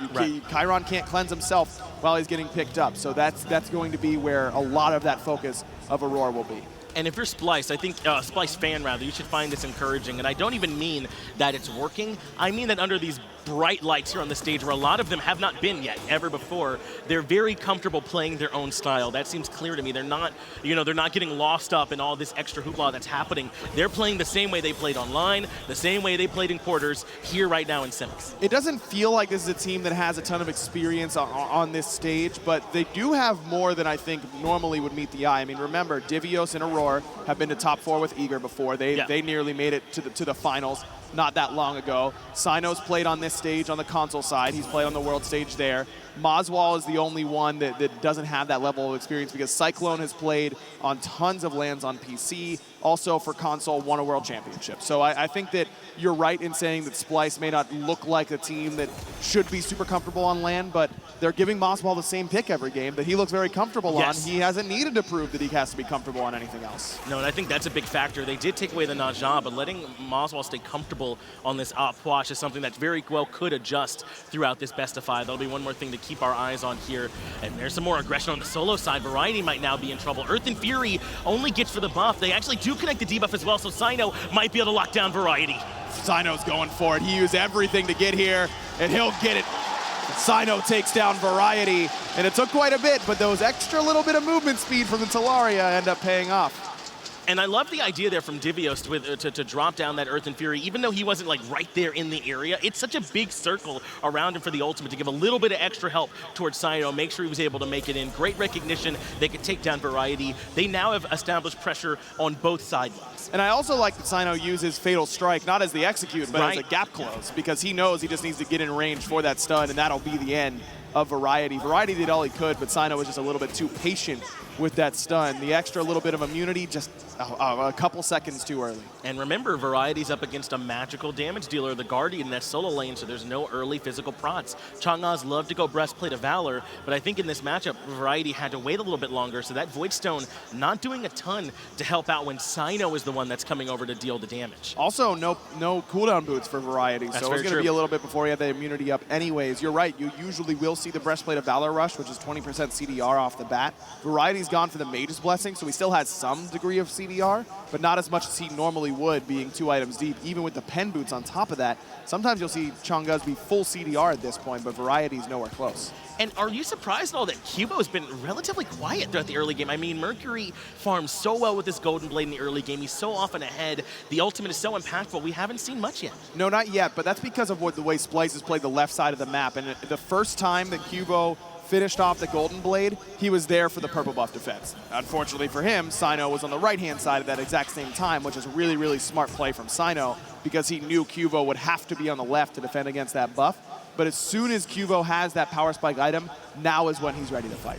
Chiron can't cleanse himself while he's getting picked up. So that's going to be where a lot of that focus of Aror will be. And if you're Splyce, I think, Splyce fan rather, you should find this encouraging. And I don't even mean that it's working. I mean that under these bright lights here on the stage, where a lot of them have not been yet, ever before, they're very comfortable playing their own style. That seems clear to me. They're not, you know, they're not getting lost up in all this extra hoopla that's happening. They're playing the same way they played online, the same way they played in quarters, here right now in semis. It doesn't feel like this is a team that has a ton of experience on this stage, but they do have more than I think normally would meet the eye. I mean, remember, Divios and Aror have been to top 4 with Eager before. They nearly made it to the finals not that long ago. Cyno's played on this stage on the console side. He's played on the world stage there. Moswal is the only one that doesn't have that level of experience because Cyclone has played on tons of LANs on PC, also for console, won a world championship. So I think that you're right in saying that Splyce may not look like a team that should be super comfortable on LAN, but they're giving Moswal the same pick every game that he looks very comfortable on. He hasn't needed to prove that he has to be comfortable on anything else. No, and I think that's a big factor. They did take away the Najah, but letting Moswal stay comfortable on this op wash is something that very well could adjust throughout this best-of-5. That'll be one more thing to keep our eyes on here. And there's some more aggression on the solo side. Variety might now be in trouble. Earth and Fury only gets for the buff. They actually do connect the debuff as well, so Cyno might be able to lock down Variety. Cyno's going for it. He used everything to get here, and he'll get it. Cyno takes down Variety, and it took quite a bit, but those extra little bit of movement speed from the Talaria end up paying off. And I love the idea there from Divios to drop down that Earth and Fury, even though he wasn't like right there in the area. It's such a big circle around him for the ultimate to give a little bit of extra help towards Cyno, make sure he was able to make it in. Great recognition. They could take down Variety. They now have established pressure on both sidelines. And I also like that Cyno uses Fatal Strike, not as the execute, but as a gap close, because he knows he just needs to get in range for that stun, and that'll be the end of Variety. Variety did all he could, but Cyno was just a little bit too patient with that stun. The extra little bit of immunity, just a couple seconds too early. And remember, Variety's up against a magical damage dealer, the Guardian, in that solo lane, so there's no early physical procs. Chang'e's love to go breastplate of Valor, but I think in this matchup, Variety had to wait a little bit longer, so that Void Stone not doing a ton to help out when Cyno is the one that's coming over to deal the damage. Also, no cooldown boots for Variety, That's so it's going to true. be a little bit before he had the immunity up anyways. You're right, you usually will see the breastplate of Valor rush, which is 20% CDR off the bat. Variety's gone for the Mage's Blessing, so he still has some degree of CDR, but not as much as he normally would, being 2 items deep, even with the pen boots on top of that. Sometimes you'll see Chang'e's be full CDR at this point, but Variety's nowhere close. And are you surprised at all that Qvo has been relatively quiet throughout the early game? I mean, Mercury farms so well with this Golden Blade in the early game. He's so often ahead. The ultimate is so impactful. We haven't seen much yet. No, not yet, but that's because of the way Splyce has played the left side of the map. And the first time that Qvo finished off the Golden Blade, he was there for the purple buff defense. Unfortunately for him, Cyno was on the right-hand side at that exact same time, which is a really, really smart play from Cyno because he knew Qvo would have to be on the left to defend against that buff. But as soon as Qvo has that power spike item, now is when he's ready to fight.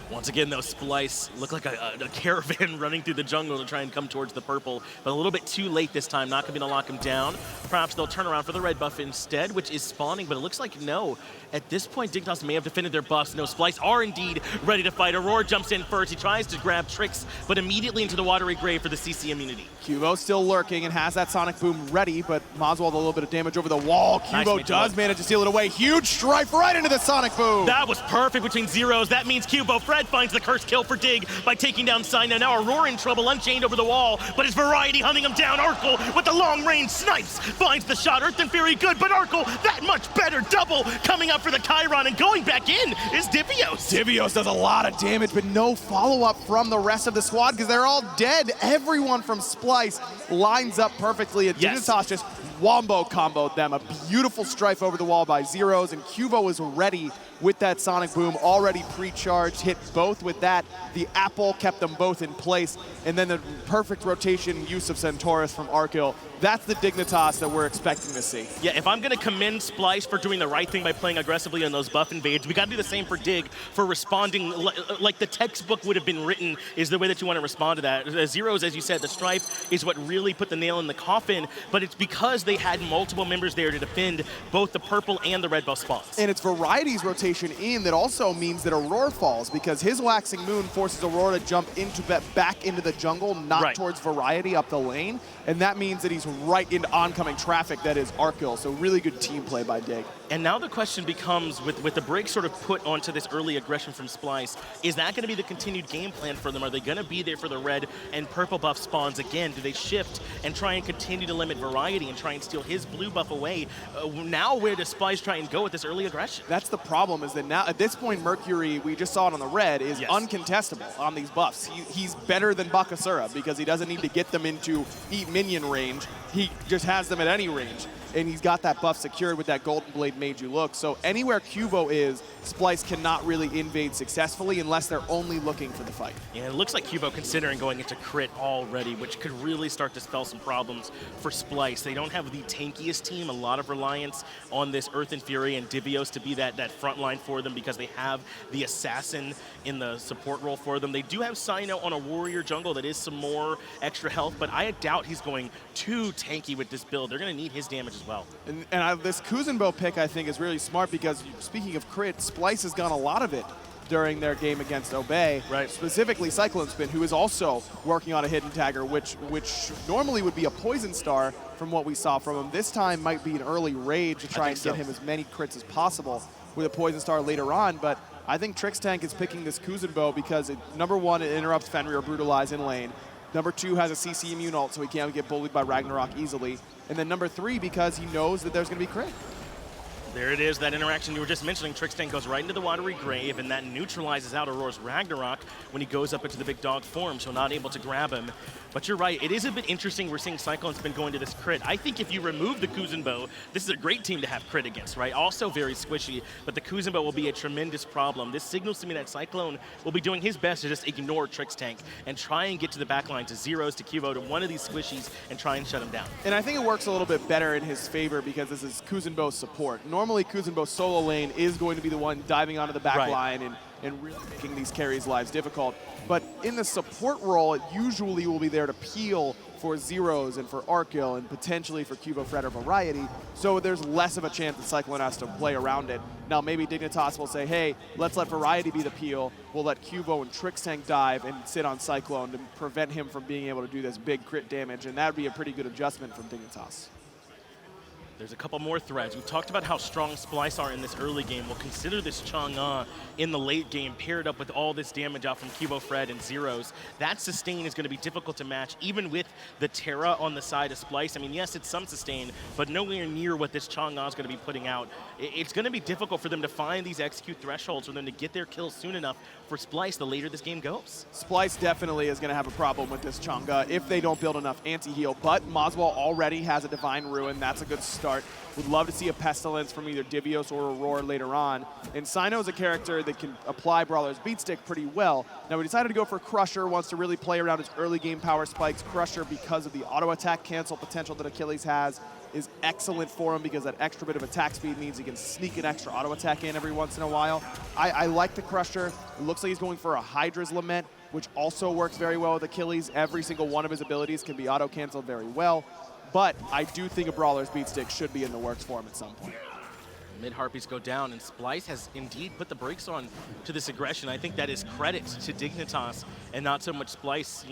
Once again, though, Splyce looked like a caravan running through the jungle to try and come towards the purple, but a little bit too late this time, not going to be able to lock him down. Perhaps they'll turn around for the red buff instead, which is spawning, but it looks like no. At this point, Dignitas may have defended their buffs. No, Splyce are indeed ready to fight. Aror jumps in first. He tries to grab Trix, but immediately into the watery grave for the CC immunity. Qvo still lurking and has that Sonic Boom ready, but Moswal with a little bit of damage over the wall. Qvo does manage to steal it away. Huge strike right into the Sonic Boom. That was perfect between Zyrhoes. That means Qvofred finds the curse kill for Dig by taking down Cyno. Now Aror in trouble, Unchained over the wall, but his Variety hunting him down. Arkkyl with the long-range snipes finds the shot. Earth and Fury good, but Arkkyl that much better. Double coming up for the Chiron, and going back in is Divios. Divios does a lot of damage, but no follow-up from the rest of the squad because they're all dead. Everyone from Splyce lines up perfectly, and Dignitas just wombo comboed them. A beautiful strife over the wall by Zyrhoes, and Qvo was ready with that Sonic Boom already pre-charged, hit both with that. The apple kept them both in place, and then the perfect rotation use of Centaurus from Arkkyl. That's the Dignitas that we're expecting to see. Yeah, if I'm going to commend Splyce for doing the right thing by playing aggressively on those buff invades, we got to do the same for Dig for responding like the textbook would have been written is the way that you want to respond to that. Zyrhoes, as you said, the strife is what really put the nail in the coffin, but it's because they had multiple members there to defend both the purple and the red buff spots. And it's Variety's rotation in that also means that Aror falls because his Waxing Moon forces Aror to jump into back into the jungle, not towards Variety up the lane, and that means that he's right into oncoming traffic that is Arkkyl, so really good team play by Dig. And now the question becomes, with the break sort of put onto this early aggression from Splyce, is that going to be the continued game plan for them? Are they going to be there for the red and purple buff spawns again? Do they shift and try and continue to limit Variety and try and steal his blue buff away? Now where does Splyce try and go with this early aggression? That's the problem, is that now at this point Mercury, we just saw it on the red, is uncontestable on these buffs. He's better than Bakasura because he doesn't need to get them into eat minion range. He just has them at any range. And he's got that buff secured with that Golden Blade made you look. So anywhere Qvo is, Splyce cannot really invade successfully unless they're only looking for the fight. Yeah, it looks like Qvo considering going into crit already, which could really start to spell some problems for Splyce. They don't have the tankiest team, a lot of reliance on this Earth and Fury and Divios to be that front line for them because they have the Assassin in the support role for them. They do have Cyno on a Warrior jungle that is some more extra health, but I doubt he's going too tanky with this build. They're going to need his damage as well. And this Kuzenbo pick, I think, is really smart because, speaking of crit, Splyce has gotten a lot of it during their game against Obey. Right. Specifically CycloneSpin, who is also working on a hidden tagger, which normally would be a poison star from what we saw from him. This time might be an early rage to try and get him as many crits as possible with a poison star later on. But I think Trixtank is picking this Kuzenbo because, number one, it interrupts Fenrir Brutalize in lane. Number two, has a CC immune ult, so he can't get bullied by Ragnarok easily. And then number three, because he knows that there's going to be crit. There it is, that interaction you were just mentioning. Trixtank goes right into the watery grave, and that neutralizes out Auror's Ragnarok when he goes up into the big dog form, so not able to grab him. But you're right, it is a bit interesting we're seeing CycloneSpin going to this crit. I think if you remove the Kuzenbo, this is a great team to have crit against, right? Also very squishy, but the Kuzenbo will be a tremendous problem. This signals to me that Cyclone will be doing his best to just ignore Trixtank and try and get to the backline, to Zyrhoes, to Qvo, to one of these squishies, and try and shut him down. And I think it works a little bit better in his favor because this is Kuzenbo's support. Normally Kuzenbo's solo lane is going to be the one diving onto the back line and really making these carries' lives difficult. But in the support role, it usually will be there to peel for Zyrhoes and for Arkkyl and potentially for Qvofred or Variety, so there's less of a chance that Cyclone has to play around it. Now maybe Dignitas will say, hey, let's let Variety be the peel, we'll let Qvo and Trixtank dive and sit on Cyclone to prevent him from being able to do this big crit damage, and that would be a pretty good adjustment from Dignitas. There's a couple more threads. We've talked about how strong Splyce are in this early game. We'll consider this Chang'e in the late game paired up with all this damage out from Qvofred and Zyrhoes. That sustain is going to be difficult to match, even with the Terra on the side of Splyce. I mean, yes, it's some sustain, but nowhere near what this Chang'e is going to be putting out. It's going to be difficult for them to find these execute thresholds for them to get their kills soon enough for Splyce the later this game goes. Splyce definitely is going to have a problem with this Chang'e if they don't build enough anti-heal, but Moswal already has a Divine Ruin. That's a good start. start. Would love to see a Pestilence from either Divios or Aror later on. And Cyno is a character that can apply Brawler's Beatstick pretty well. Now we decided to go for Crusher, wants to really play around his early game power spikes. Crusher, because of the auto attack cancel potential that Achilles has, is excellent for him because that extra bit of attack speed means he can sneak an extra auto attack in every once in a while. I like the Crusher. It looks like he's going for a Hydra's Lament, which also works very well with Achilles. Every single one of his abilities can be auto-canceled very well. But I do think a Brawler's Beatstick should be in the works for him at some point. Mid-Harpies go down, and Splyce has indeed put the brakes on to this aggression. I think that is credit to Dignitas and not so much Splyce,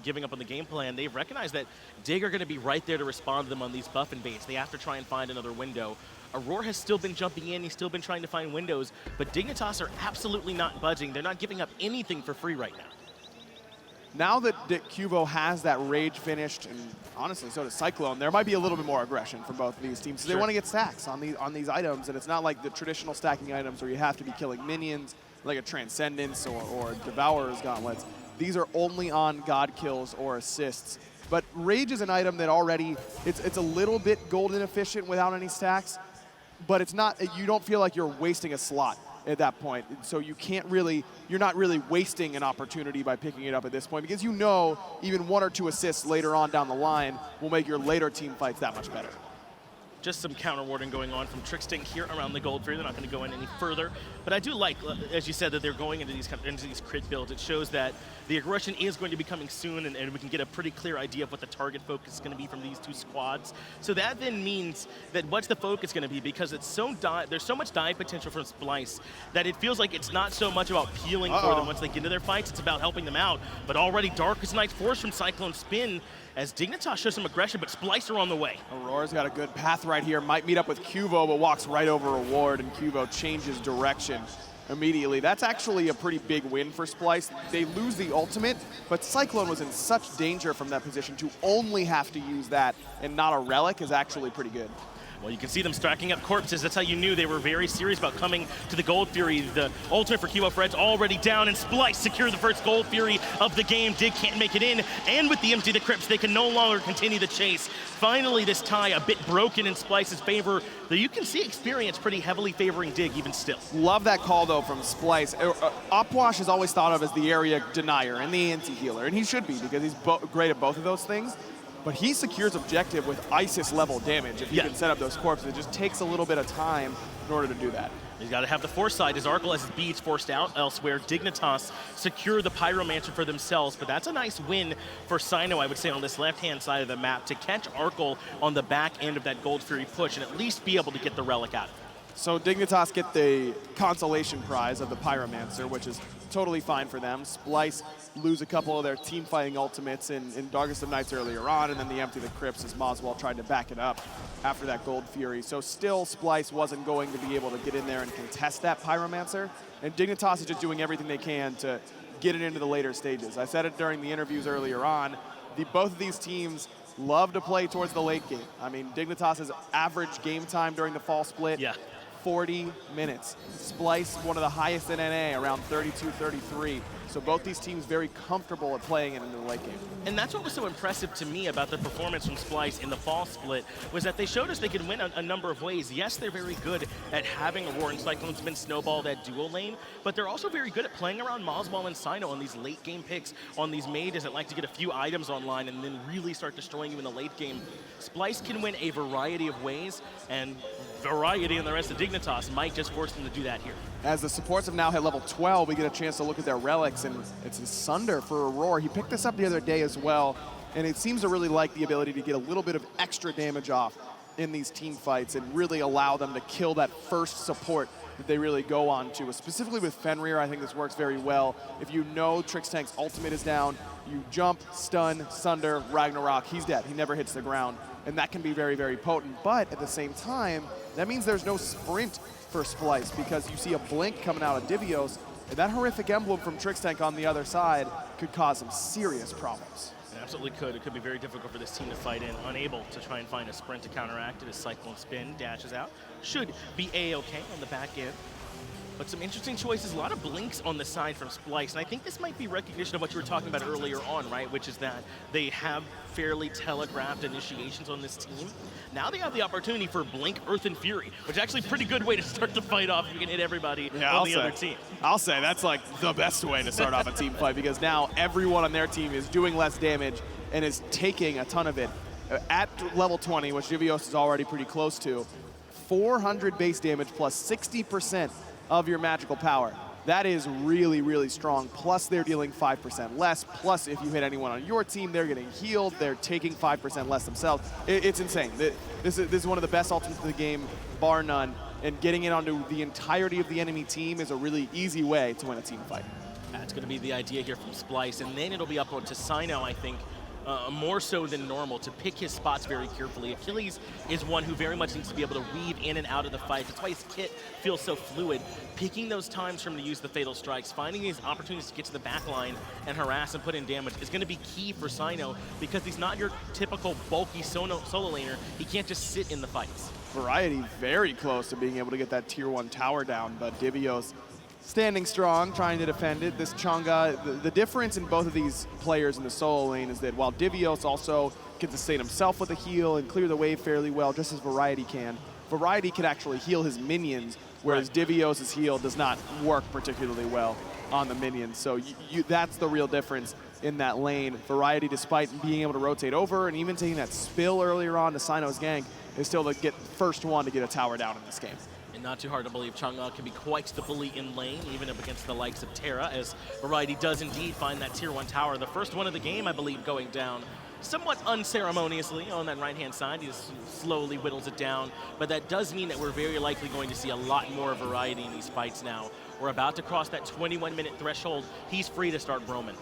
giving up on the game plan. They've recognized that Dig are going to be right there to respond to them on these buff invasions. They have to try and find another window. Aror has still been jumping in. He's still been trying to find windows, but Dignitas are absolutely not budging. They're not giving up anything for free right now. Now that Qvo has that Rage finished, and honestly, so does Cyclone, there might be a little bit more aggression from both of these teams. So they want to get stacks on these items, and it's not like the traditional stacking items where you have to be killing minions, like a Transcendence or Devourer's Gauntlets. These are only on God kills or assists. But Rage is an item that already, it's a little bit gold inefficient without any stacks, but it's not, you don't feel like you're wasting a slot at that point. So you can't really, you're not really wasting an opportunity by picking it up at this point, because you know even 1 or 2 assists later on down the line will make your later team fights that much better. Just some counter warding going on from Trixtank here around the gold tree. They're not going to go in any further. But I do like, as you said, that they're going into these crit builds. It shows that the aggression is going to be coming soon, and we can get a pretty clear idea of what the target focus is going to be from these two squads. So that then means that what's the focus going to be? Because it's there's so much dive potential from Splyce that it feels like it's not so much about peeling for them once they get into their fights. It's about helping them out. But already Darkest Night's Force from CycloneSpin as Dignitas shows some aggression, but Splyce are on the way. Auror's got a good path right here. Might meet up with Qvo, but walks right over a ward, and Qvo changes direction immediately. That's actually a pretty big win for Splyce. They lose the ultimate, but Cyclone was in such danger from that position. To only have to use that and not a relic is actually pretty good. Well, you can see them stacking up corpses. That's how you knew they were very serious about coming to the Gold Fury. The ultimate for Qvofred's already down, and Splyce secure the first Gold Fury of the game. Dig can't make it in, and with the Empty the Crypts, they can no longer continue the chase. Finally, this tie a bit broken in Splyce's favor, though you can see experience pretty heavily favoring Dig even still. Love that call, though, from Splyce. Opwash is always thought of as the area denier and the anti-healer, and he should be because he's great at both of those things. But he secures objective with ISIS level damage if he can set up those corpses. It just takes a little bit of time in order to do that. He's got to have the foresight as Arkkyl has his beads forced out elsewhere. Dignitas secure the Pyromancer for themselves, but that's a nice win for Cyno, I would say, on this left-hand side of the map to catch Arkkyl on the back end of that Gold Fury push and at least be able to get the relic out of it. So Dignitas get the consolation prize of the Pyromancer, which is totally fine for them. Splyce lose a couple of their team fighting ultimates in Darkest of Nights earlier on, and then the Empty the Crypts as Moswal tried to back it up after that Gold Fury. So still Splyce wasn't going to be able to get in there and contest that Pyromancer, and Dignitas is just doing everything they can to get it into the later stages. I said it during the interviews earlier on, both of these teams love to play towards the late game. I mean, Dignitas' average game time during the fall split, 40 minutes. Splyce, one of the highest in NA, around 32, 33. So both these teams very comfortable at playing it into the late game. And that's what was so impressive to me about the performance from Splyce in the fall split, was that they showed us they could win a number of ways. Yes, they're very good at having Aror and CycloneSpin snowball that duo lane, but they're also very good at playing around Moswal and Cyno on these late game picks, on these mages that like to get a few items online and then really start destroying you in the late game. Splyce can win a variety of ways, and variety in the rest of Dignitas might just force them to do that here. As the supports have now hit level 12, we get a chance to look at their relics, and it's a Sunder for Aror. He picked this up the other day as well, and it seems to really like the ability to get a little bit of extra damage off in these team fights and really allow them to kill that first support that they really go on to. Specifically with Fenrir, I think this works very well. If you know Trixtank's ultimate is down, you jump, stun, Sunder, Ragnarok, he's dead. He never hits the ground, and that can be very, very potent. But at the same time, that means there's no sprint for Splyce, because you see a blink coming out of Divios, and that horrific emblem from Trixtank on the other side could cause some serious problems. It absolutely could. It could be very difficult for this team to fight in, unable to try and find a sprint to counteract it as CycloneSpin dashes out. Should be A-okay on the back end. But some interesting choices, a lot of blinks on the side from Splyce, and I think this might be recognition of what you were talking about earlier on, right? Which is that they have fairly telegraphed initiations on this team. Now they have the opportunity for Blink, Earth, and Fury, which is actually a pretty good way to start the fight off if you can hit everybody on the other team. I'll say that's like the best way to start off a team fight, because now everyone on their team is doing less damage and is taking a ton of it. At level 20, which Divios is already pretty close to, 400 base damage plus 60% of your magical power. That is really, really strong. Plus they're dealing 5% less. Plus if you hit anyone on your team, they're getting healed. They're taking 5% less themselves. It's insane. This is one of the best ultimates of the game, bar none. And getting it onto the entirety of the enemy team is a really easy way to win a team fight. That's going to be the idea here from Splyce. And then it'll be up to Cyno, I think, more so than normal, to pick his spots very carefully. Achilles is one who very much needs to be able to weave in and out of the fight. That's why his kit feels so fluid. Picking those times for him to use the Fatal Strikes, finding these opportunities to get to the back line and harass and put in damage is going to be key for Cyno, because he's not your typical bulky solo laner. He can't just sit in the fights. Variety very close to being able to get that tier 1 tower down, but Divios standing strong, trying to defend it. This Chang'e, the difference in both of these players in the solo lane is that while Divios also can sustain himself with a heal and clear the wave fairly well, just as Variety can, Variety can actually heal his minions, whereas Divios' heal does not work particularly well on the minions. So that's the real difference in that lane. Variety, despite being able to rotate over and even taking that spill earlier on to Cyno's gank, is still the first one to get a tower down in this game. And not too hard to believe Chang'e can be quite the bully in lane, even up against the likes of Terra, as Variety does indeed find that tier 1 tower. The first one of the game, I believe, going down somewhat unceremoniously on that right-hand side. He just slowly whittles it down, but that does mean that we're very likely going to see a lot more Variety in these fights now. We're about to cross that 21-minute threshold. He's free to start roaming.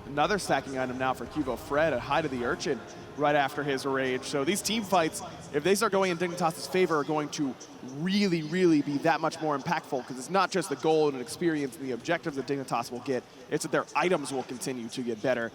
Another stacking item now for Qvofred, a High to the Urchin right after his rage. So these team fights, if they start going in Dignitas' favor, are going to really, really be that much more impactful, because it's not just the gold and experience and the objectives that Dignitas will get, it's that their items will continue to get better.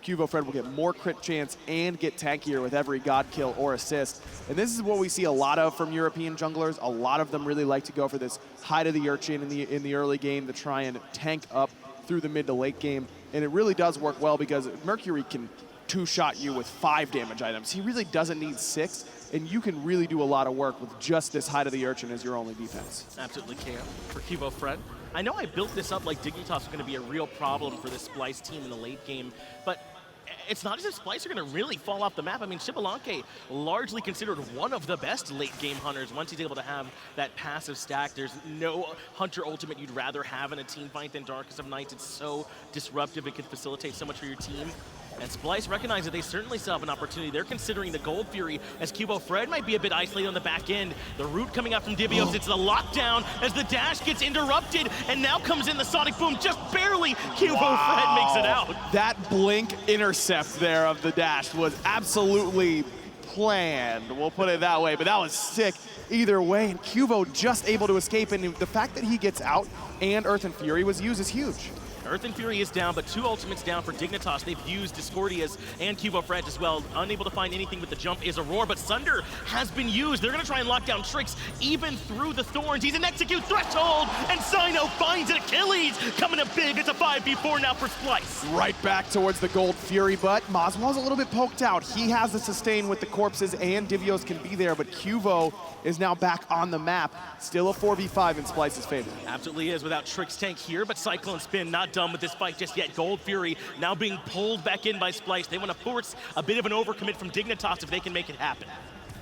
Qvofred will get more crit chance and get tankier with every god kill or assist. And this is what we see a lot of from European junglers. A lot of them really like to go for this High to the Urchin in the early game to try and tank up through the mid to late game. And it really does work well, because Mercury can two-shot you with 5 damage items. He really doesn't need 6, and you can really do a lot of work with just this High to the Urchin as your only defense. Absolutely can for Qvofred. I know I built this up like Dignitas was going to be a real problem for this Splyce team in the late game, but it's not as if Splyce are going to really fall off the map. I mean, Xbalanque, largely considered one of the best late-game hunters. Once he's able to have that passive stack, there's no hunter ultimate you'd rather have in a team fight than Darkest of Nights. It's so disruptive. It can facilitate so much for your team. And Splyce recognize that they certainly still have an opportunity. They're considering the Gold Fury, as Qvofred might be a bit isolated on the back end. The root coming out from Divios, it's the lockdown as the dash gets interrupted, and now comes in the Sonic Boom just barely. Qvofred makes it out. That blink intercept there of the dash was absolutely planned, we'll put it that way, but that was sick either way, and Qvo just able to escape, and the fact that he gets out and Earth and Fury was used is huge. Earth and Fury is down, but 2 ultimates down for Dignitas. They've used Discordias and Qvofred as well. Unable to find anything with the jump is Aror, but Sunder has been used. They're going to try and lock down Trix even through the Thorns. He's an execute threshold, and Cyno finds it. Achilles coming up big. It's a 5v4 now for Splyce. Right back towards the Gold Fury, but Moswal's a little bit poked out. He has the sustain with the corpses, and Divios can be there, but Qvo is now back on the map. Still a 4v5 in Splyce's favor. Absolutely is, without Trixtank here, but CycloneSpin not done with this fight just yet. Gold Fury now being pulled back in by Splyce. They want to force a bit of an overcommit from Dignitas if they can make it happen.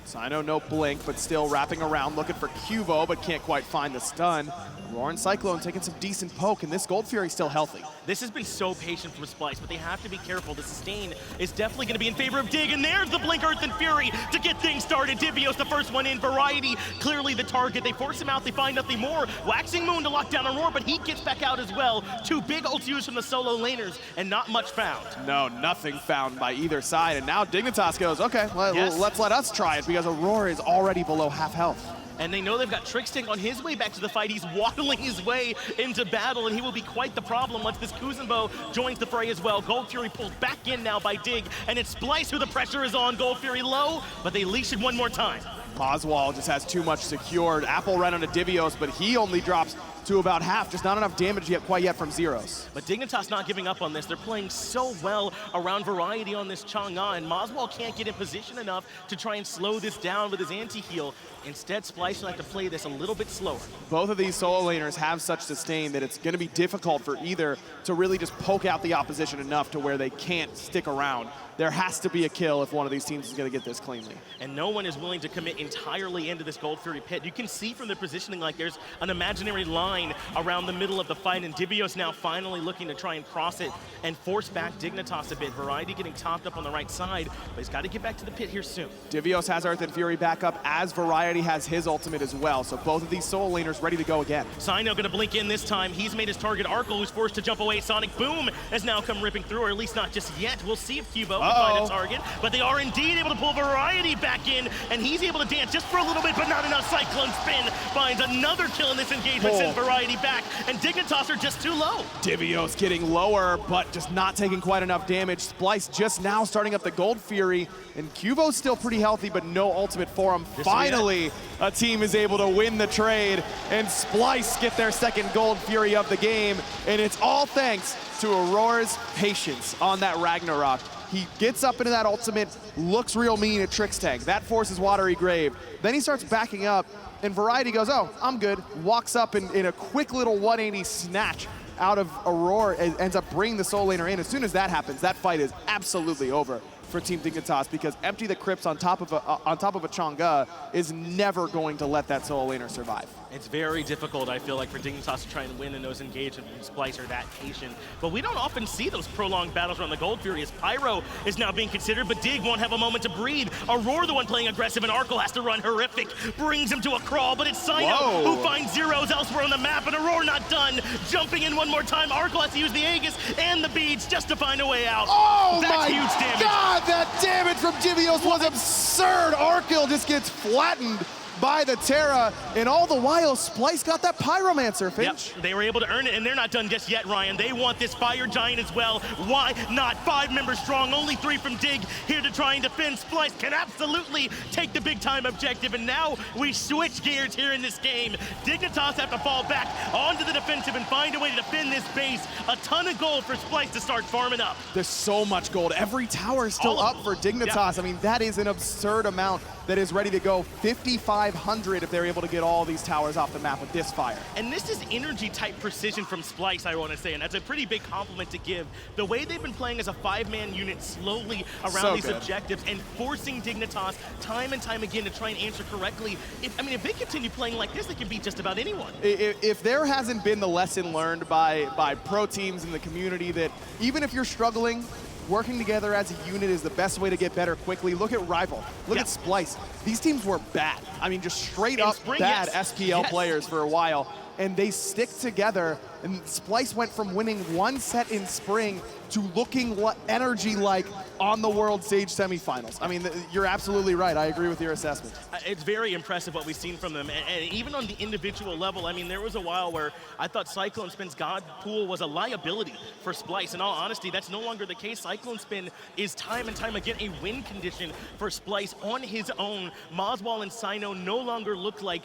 Cyno no blink, but still wrapping around, looking for Qvo, but can't quite find the stun. Aror and Cyclone taking some decent poke, and this Gold Fury's still healthy. This has been so patient from Splyce, but they have to be careful. The sustain is definitely going to be in favor of Dig, and there's the blink Earth and Fury to get things started. Divios, the first one in. Variety, clearly the target. They force him out, they find nothing more. Waxing Moon to lock down Aror, but he gets back out as well. 2 big ults used from the solo laners, and not much found. No, nothing found by either side, and now Dignitas goes, okay, let's let us try it, because Aror is already below half health. And they know they've got Trixtank on his way back to the fight. He's waddling his way into battle, and he will be quite the problem once this Kuzenbo joins the fray as well. Gold Fury pulled back in now by Dig, and it's Splyce who the pressure is on. Gold Fury low, but they leash it one more time. Moswal just has too much secured. Apple ran onto Divios, but he only drops to about half. Just not enough damage yet, quite yet from Zyrhoes. But Dignitas not giving up on this. They're playing so well around variety on this Chang'e, and Moswal can't get in position enough to try and slow this down with his anti-heal. Instead, Splyce will have to play this a little bit slower. Both of these solo laners have such sustain that it's going to be difficult for either to really just poke out the opposition enough to where they can't stick around. There has to be a kill if one of these teams is going to get this cleanly. And no one is willing to commit entirely into this Gold Fury pit. You can see from the positioning like there's an imaginary line around the middle of the fight, and Divios now finally looking to try and cross it and force back Dignitas a bit. Variety getting topped up on the right side, but he's got to get back to the pit here soon. Divios has Earth and Fury back up as Variety has his ultimate as well, so both of these solo laners ready to go again. Cyno gonna blink in this time. He's made his target Arkkyl, who's forced to jump away. Sonic Boom has now come ripping through, or at least not just yet. We'll see if Qvofred can find a target, but they are indeed able to pull Variety back in, and he's able to dance just for a little bit, but not enough. CycloneSpin finds another kill in this engagement, sends Variety back, and Dignitas are just too low. Divios getting lower, but just not taking quite enough damage. Splyce just now starting up the Gold Fury, and Qvo's still pretty healthy, but no ultimate for him. Finally, a team is able to win the trade, and Splyce get their second Gold Fury of the game, and it's all thanks to Aror's patience on that Ragnarok. He gets up into that ultimate, looks real mean at Trixtank. That forces Watery Grave. Then he starts backing up, and Variety goes, oh, I'm good. Walks up in a quick little 180 snatch out of Aror, and ends up bringing the solo laner in. As soon as that happens, that fight is absolutely over for Team Dignitas, because empty the crypts on top of a Chang'e is never going to let that solo laner survive. It's very difficult, I feel like, for Dignitas to try and win in those engagements when Splyce are that patient. But we don't often see those prolonged battles around the Gold Fury, as Pyro is now being considered, but Dig won't have a moment to breathe. Aror, the one playing aggressive, and Arkkyl has to run horrific. Brings him to a crawl, but it's Cyno who finds Zyrhoes elsewhere on the map, and Aror not done. Jumping in one more time, Arkkyl has to use the Aegis and the beads just to find a way out. Oh That's my huge damage. God, that damage from Divios was absurd. Arkkyl just gets flattened by the Terra, and all the while, Splyce got that Pyromancer, Finch. Yep, they were able to earn it, and they're not done just yet, Ryan. They want this Fire Giant as well. Why not? 5 members strong, only 3 from Dig, here to try and defend. Splyce can absolutely take the big-time objective, and now we switch gears here in this game. Dignitas have to fall back onto the defensive and find a way to defend this base. A ton of gold for Splyce to start farming up. There's so much gold. Every tower is still up for Dignitas. Yeah. I mean, that is an absurd amount that is ready to go. 5,500 if they're able to get all these towers off the map with this fire. And this is energy-type precision from Splyce, I want to say, and that's a pretty big compliment to give. The way they've been playing as a 5-man unit slowly around these objectives and forcing Dignitas time and time again to try and answer correctly. If they continue playing like this, they can beat just about anyone. If there hasn't been the lesson learned by pro teams in the community that even if you're struggling, working together as a unit is the best way to get better quickly. Look at Rival. Look at Splyce. These teams were bad. I mean, just straight up bad SPL players for a while. And they stick together. And Splyce went from winning 1 set in spring to looking energy like on the World Stage semifinals. I mean, you're absolutely right. I agree with your assessment. It's very impressive what we've seen from them. And even on the individual level, I mean, there was a while where I thought CycloneSpin's God Pool was a liability for Splyce. In all honesty, that's no longer the case. CycloneSpin is time and time again a win condition for Splyce on his own. Moswal and Cyno no longer look like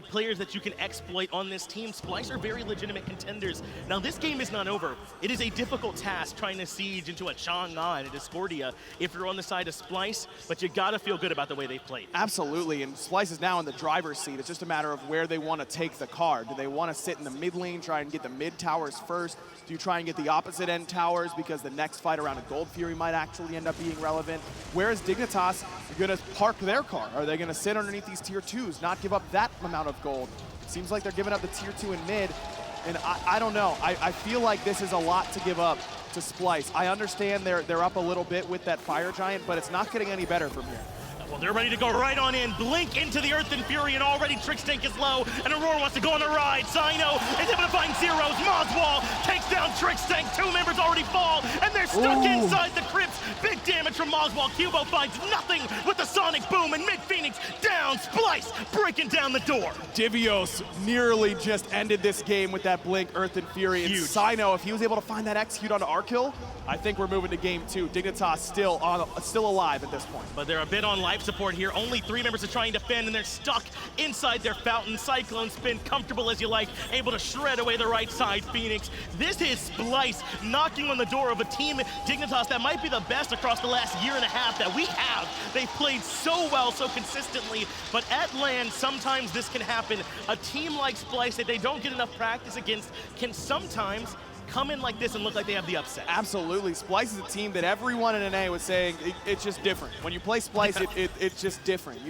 players that you can exploit on this team. Splyce are very legitimate contenders. Now, this game is not over. It is a difficult task trying to siege into a Chang'e and a Discordia if you're on the side of Splyce, but you gotta feel good about the way they played. Absolutely, and Splyce is now in the driver's seat. It's just a matter of where they want to take the card. Do they want to sit in the mid lane, try and get the mid towers first? Do you try and get the opposite end towers because the next fight around a Gold Fury might actually end up being relevant? Where is Dignitas going to park their car? Are they going to sit underneath these tier 2s, not give up that amount of gold? It seems like they're giving up the tier 2 in mid, and I don't know. I feel like this is a lot to give up to Splyce. I understand they're up a little bit with that Fire Giant, but it's not getting any better from here. Well, they're ready to go right on in. Blink into the Earth and Fury, and already Trixtank is low, and Aror wants to go on the ride. Cyno is able to find Zyrhoes. Moswal takes down Trixtank, 2 members already fall, and they're stuck inside the crypts. Big damage from Moswal. Qvo finds nothing with the sonic boom, and Mid-Phoenix down. Splyce breaking down the door. Divios nearly just ended this game with that blink, Earth and Fury. And Cyno, if he was able to find that execute onto Arkkyl, I think we're moving to game 2. Dignitas still alive at this point. But they're a bit on life support here. Only 3 members are trying to defend, and they're stuck inside their fountain. CycloneSpin, comfortable as you like, able to shred away the right side Phoenix. This is Splyce knocking on the door of a team, Dignitas, that might be the best across the last year and a half that we have. They've played so well, so consistently, but at LAN, sometimes this can happen. A team like Splyce that they don't get enough practice against can sometimes come in like this and look like they have the upset. Absolutely. Splyce is a team that everyone in NA was saying it's just different. When you play Splyce, it's just different.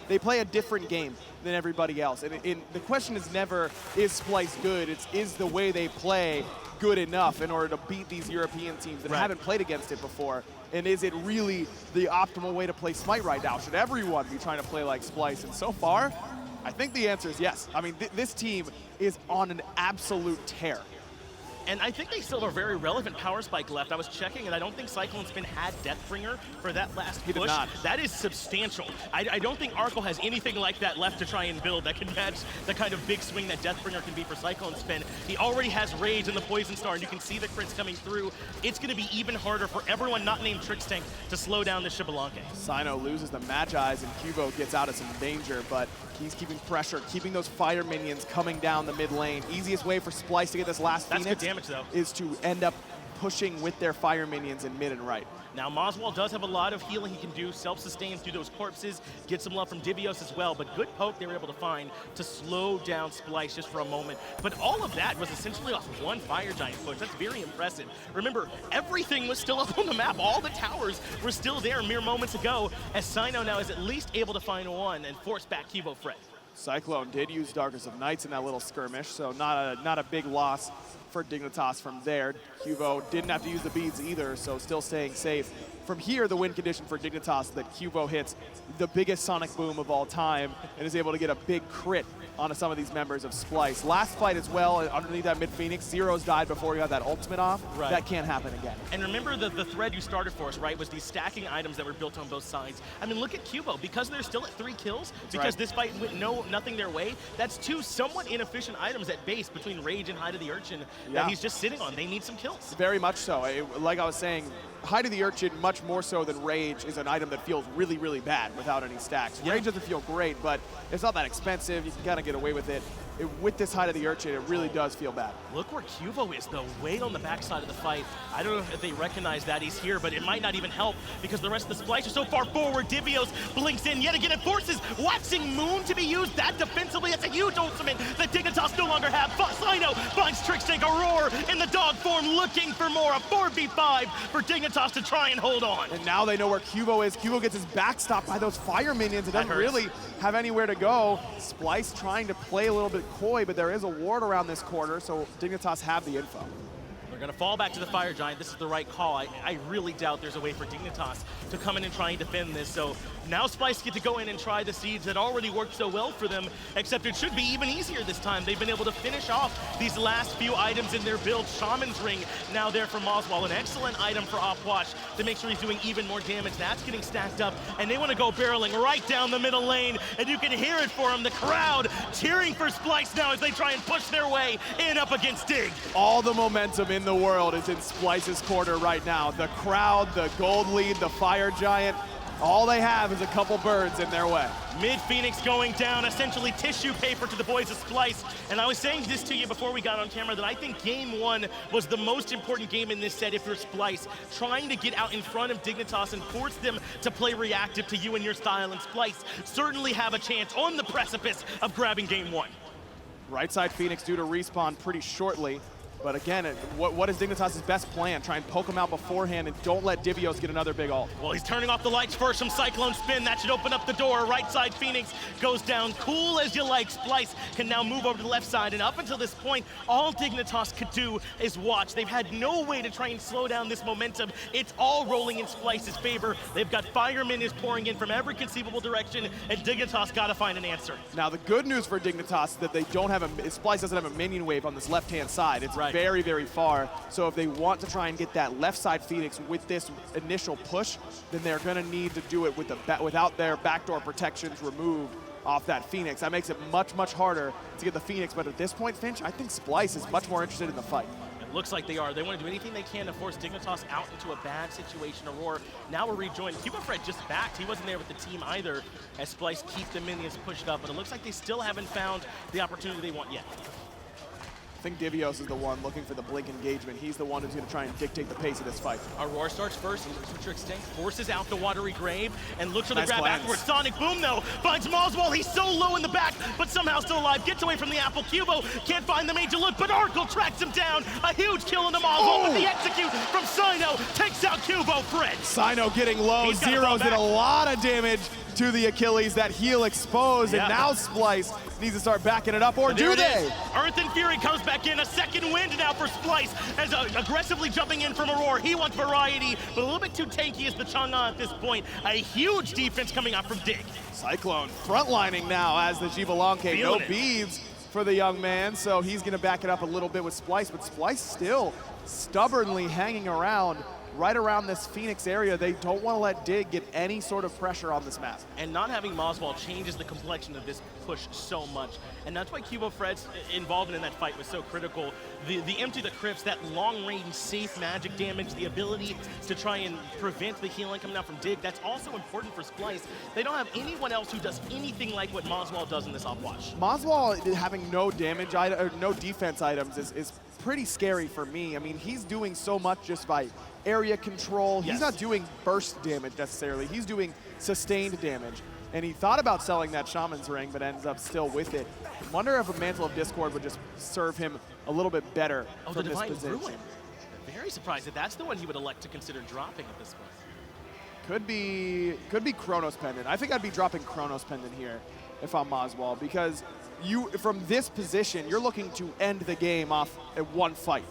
They play a different game than everybody else. And the question is never, is Splyce good? Is the way they play good enough in order to beat these European teams that haven't played against it before? And is it really the optimal way to play Smite right now? Should everyone be trying to play like Splyce? And so far, I think the answer is yes. I mean, this team is on an absolute tear. And I think they still have a very relevant power spike left. I was checking, and I don't think CycloneSpin had Deathbringer for that last push. He did not. That is substantial. I don't think Arkkyl has anything like that left to try and build that can match the kind of big swing that Deathbringer can be for CycloneSpin. He already has Rage and the Poison Star, and you can see the crits coming through. It's going to be even harder for everyone not named Trixtank to slow down this Xbalanque. Cyno loses the Magi's, and Qvo gets out of some danger, but he's keeping pressure, keeping those fire minions coming down the mid lane. Easiest way for Splyce to get this last Phoenix good damage, though, is to end up pushing with their fire minions in mid and right. Now, Moswal does have a lot of healing he can do, self-sustain through those corpses, get some love from Divios as well, but good poke they were able to find to slow down Splyce just for a moment. But all of that was essentially off one Fire Giant push. That's very impressive. Remember, everything was still up on the map. All the towers were still there mere moments ago, as Cyno now is at least able to find one and force back Qvofred. Cyclone did use Darkest of Nights in that little skirmish, so not a big loss for Dignitas from there. Qvo didn't have to use the beads either, so still staying safe. From here, the win condition for Dignitas that Qvo hits the biggest sonic boom of all time and is able to get a big crit onto some of these members of Splyce. Last fight as well, underneath that mid-Phoenix, Zyrhoes died before he got that ultimate off. Right. That can't happen again. And remember the thread you started for us, right, was these stacking items that were built on both sides. I mean, look at Qvo. Because they're still at 3 kills, because this fight went nothing their way, that's 2 somewhat inefficient items at base between Rage and Hide of the Urchin that he's just sitting on. They need some kills. Very much so. Like I was saying, Hide of the Urchin, much more so than Rage, is an item that feels really, really bad without any stacks. Rage doesn't feel great, but it's not that expensive. You can kind of get away with it. With this Hide of the Urchin, it really does feel bad. Look where Qvo is, though, way on the backside of the fight. I don't know if they recognize that he's here, but it might not even help because the rest of the Splyce are so far forward. Divios blinks in yet again and forces Waxing Moon to be used. That defensively, that's a huge ultimate that Dignitas no longer have. Cyno finds Trixtank, Aror in the dog form looking for more. A 4v5 for Dignitas to try and hold on. And now they know where Qvo is. Qvo gets his back stopped by those fire minions. It doesn't really have anywhere to go. Splyce trying to play a little bit coy, but there is a ward around this corner, so Dignitas have the info. They're going to fall back to the Fire Giant. This is the right call. I really doubt there's a way for Dignitas to come in and try and defend this. So now Splyce get to go in and try the siege that already worked so well for them, except it should be even easier this time. They've been able to finish off these last few items in their build. Shaman's Ring now there for Moswal, an excellent item for Opwatch to make sure he's doing even more damage. That's getting stacked up, and they want to go barreling right down the middle lane, and you can hear it for him. The crowd cheering for Splyce now as they try and push their way in up against Dig. All the momentum in the world is in Splyce's corner right now. The crowd, the gold lead, the Fire Giant, all they have is a couple birds in their way. Mid-Phoenix going down, essentially tissue paper to the boys of Splyce. And I was saying this to you before we got on camera that I think game 1 was the most important game in this set if you're Splyce, trying to get out in front of Dignitas and force them to play reactive to you and your style. And Splyce certainly have a chance on the precipice of grabbing game 1. Right side Phoenix due to respawn pretty shortly. But again, what is Dignitas' best plan? Try and poke him out beforehand and don't let Divios get another big ult. Well, he's turning off the lights first from CycloneSpin. That should open up the door. Right side Phoenix goes down. Cool as you like. Splyce can now move over to the left side. And up until this point, all Dignitas could do is watch. They've had no way to try and slow down this momentum. It's all rolling in Splyce's favor. They've got fire minions pouring in from every conceivable direction, and Dignitas got to find an answer. Now, the good news for Dignitas is that they don't have Splyce doesn't have a minion wave on this left-hand side. It's very, very far. So if they want to try and get that left side Phoenix with this initial push, then they're going to need to do it with without their backdoor protections removed off that Phoenix. That makes it much, much harder to get the Phoenix. But at this point, Finch, I think Splyce is much more interested in the fight. Looks like they are. They want to do anything they can to force Dignitas out into a bad situation. Aror now will rejoin. Qvofred just backed. He wasn't there with the team either as Splyce keeps the minions pushed up, but it looks like they still haven't found the opportunity they want yet. I think Divios is the one looking for the blink engagement. He's the one who's going to try and dictate the pace of this fight. Aror starts first. He looks for Trixtank, forces out the watery grave, and looks for the grab afterwards. Sonic Boom, though, finds Moswal. He's so low in the back, but somehow still alive. Gets away from the apple. Qvo can't find the major look, but Arkkyl tracks him down. A huge kill on the Moswal with the execute from Cyno. Takes out Qvofred. Cyno getting low. Zyrhoes did a lot of damage to the Achilles. That heel exposed, and now Splyce needs to start backing it up, or do they? Earth and Fury comes back in. A second wind now for Splyce as aggressively jumping in from Aror. He wants variety, but a little bit too tanky is the Chang'e at this point. A huge defense coming out from Dig. Cyclone frontlining now as the Jivalanke. No beads for the young man, so he's going to back it up a little bit with Splyce, but Splyce still stubbornly hanging around right around this Phoenix area. They don't want to let Dig get any sort of pressure on this map. And not having Moswal changes the complexion of this push so much. And that's why Qvofred's involvement in that fight was so critical. The empty the crypts, that long-range safe magic damage, the ability to try and prevent the healing coming out from Dig, that's also important for Splyce. They don't have anyone else who does anything like what Moswal does in this offwatch. Moswal having no damage or no defense items is pretty scary for me. I mean, he's doing so much just by area control. He's not doing burst damage necessarily. He's doing sustained damage. And he thought about selling that Shaman's Ring, but ends up still with it. I wonder if a Mantle of Discord would just serve him a little bit better from this position. Ruin. Very surprised that that's the one he would elect to consider dropping at this point. Could be Chronos Pendant. I think I'd be dropping Chronos Pendant here if I'm Moswal, because from this position, you're looking to end the game off at one fight.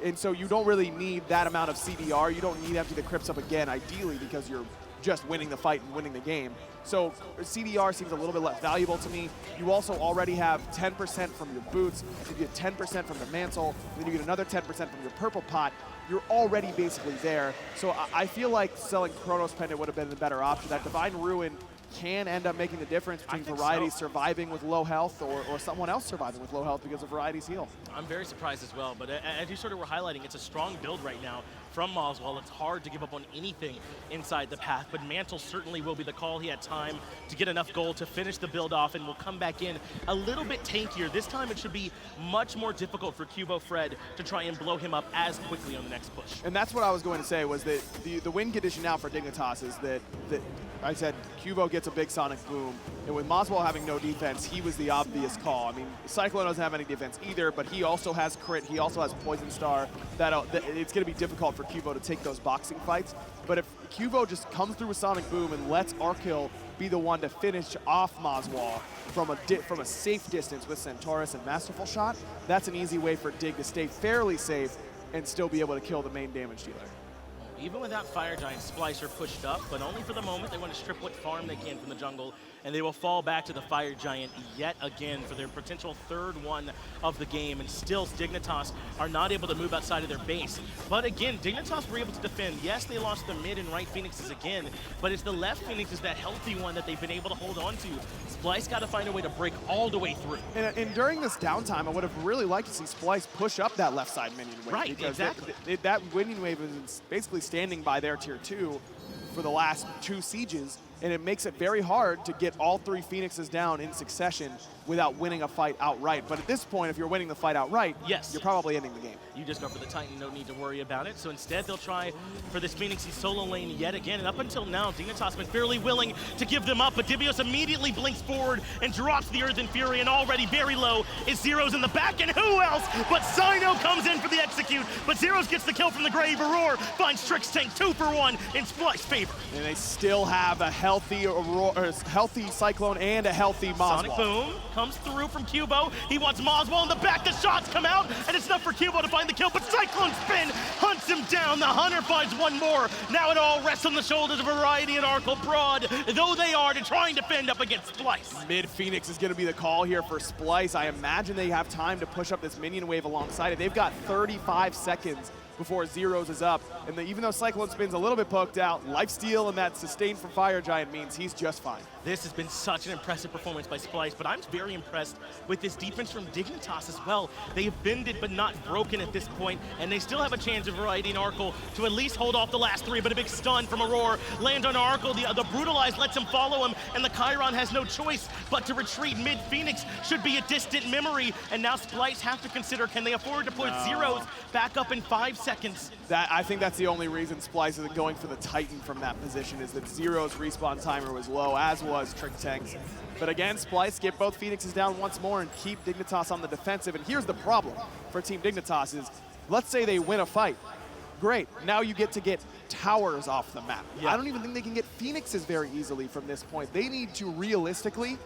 And so you don't really need that amount of CDR. You don't need to empty the crypts up again, ideally, because you're just winning the fight and winning the game. So CDR seems a little bit less valuable to me. You also already have 10% from your boots, you get 10% from the mantle, and then you get another 10% from your purple pot. You're already basically there. So I feel like selling Chronos Pendant would have been the better option. That Divine Ruin can end up making the difference between Variety surviving with low health or someone else surviving with low health because of Variety's heal. I'm very surprised as well, but as you sort of were highlighting, it's a strong build right now from Moswal. It's hard to give up on anything inside the path, but Mantle certainly will be the call. He had time to get enough gold to finish the build off and will come back in a little bit tankier. This time it should be much more difficult for Qvofred to try and blow him up as quickly on the next push. And that's what I was going to say, was that the win condition now for Dignitas is that I said Qvo gets a big Sonic Boom, and with Moswal having no defense, he was the obvious call. I mean, Cyclone doesn't have any defense either, but he also has crit, he also has Poison Star. It's going to be difficult for Qvo to take those boxing fights. But if Qvo just comes through with Sonic Boom and lets Arkkyl be the one to finish off Moswal from a safe distance with Centaurus and Masterful Shot, that's an easy way for Dig to stay fairly safe and still be able to kill the main damage dealer. Even without Fire Giant, Splyce are pushed up, but only for the moment. They want to strip what farm they can from the jungle, and they will fall back to the Fire Giant yet again for their potential third one of the game. And still, Dignitas are not able to move outside of their base. But again, Dignitas were able to defend. Yes, they lost the mid and right Phoenixes again, but it's the left Phoenix is that healthy one that they've been able to hold on to. Splyce got to find a way to break all the way through. And during this downtime, I would have really liked to see Splyce push up that left side minion wave. Right, exactly. That minion wave is basically standing by their tier 2 for the last 2 sieges, and it makes it very hard to get all 3 Phoenixes down in succession without winning a fight outright. But at this point, if you're winning the fight outright, you're probably ending the game. You just go for the Titan, no need to worry about it. So instead, they'll try for this Phoenixy solo lane yet again. And up until now, Dignitas has been fairly willing to give them up, but Divios immediately blinks forward and drops the Earth and Fury, and already very low is Zyrhoes in the back, and who else but Cyno comes in for the execute, but Zyrhoes gets the kill from the grave. Aror finds Trixtank 2 for 1 in Splyce favor. And they still have a healthy healthy Cyclone and a healthy Moswal. Sonic Boom comes through from Qvo. He wants Moswal in the back. The shots come out, and it's enough for Qvo to find the kill, but CycloneSpin hunts him down. The Hunter finds one more. Now it all rests on the shoulders of Variety and Arkkyl, broad though they are, to try and defend up against Splyce. Mid Phoenix is going to be the call here for Splyce. I imagine they have time to push up this minion wave alongside it. They've got 35 seconds before Zyrhoes is up. And even though CycloneSpin's a little bit poked out, lifesteal and that sustain from Fire Giant means he's just fine. This has been such an impressive performance by Splyce, but I'm very impressed with this defense from Dignitas as well. They have bended but not broken at this point, and they still have a chance of Variety and Arkkyl to at least hold off the last three, but a big stun from Aror lands on Arkkyl. The Brutalize lets him follow him, and the Chiron has no choice but to retreat. Mid-Phoenix should be a distant memory, and now Splyce have to consider, can they afford to put Zyrhoes back up in 5 seconds? I think that's the only reason Splyce isn't going for the Titan from that position, is that Zyrhoes' respawn timer was low, as was Trixtank's. But again, Splyce get both Phoenixes down once more and keep Dignitas on the defensive. And here's the problem for Team Dignitas is, let's say they win a fight. Great, now you get to get towers off the map. Yeah. I don't even think they can get Phoenixes very easily from this point. They need to realistically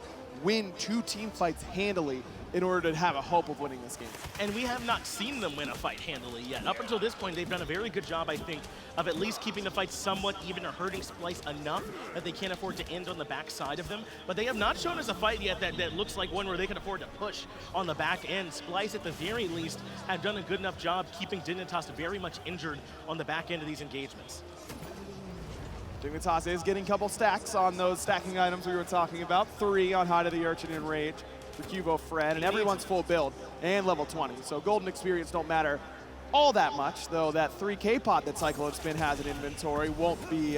win 2 team fights handily in order to have a hope of winning this game. And we have not seen them win a fight handily yet. Up until this point, they've done a very good job, I think, of at least keeping the fight somewhat even or hurting Splyce enough that they can't afford to end on the backside of them. But they have not shown us a fight yet that looks like one where they can afford to push on the back end. Splyce, at the very least, have done a good enough job keeping Dignitas very much injured on the back end of these engagements. Dignitas is getting a couple stacks on those stacking items we were talking about. 3 on Hide of the Urchin and Rage for Qvofred, and everyone's full build and level 20. So golden experience don't matter all that much, though that 3K pot that CycloneSpin has in inventory won't be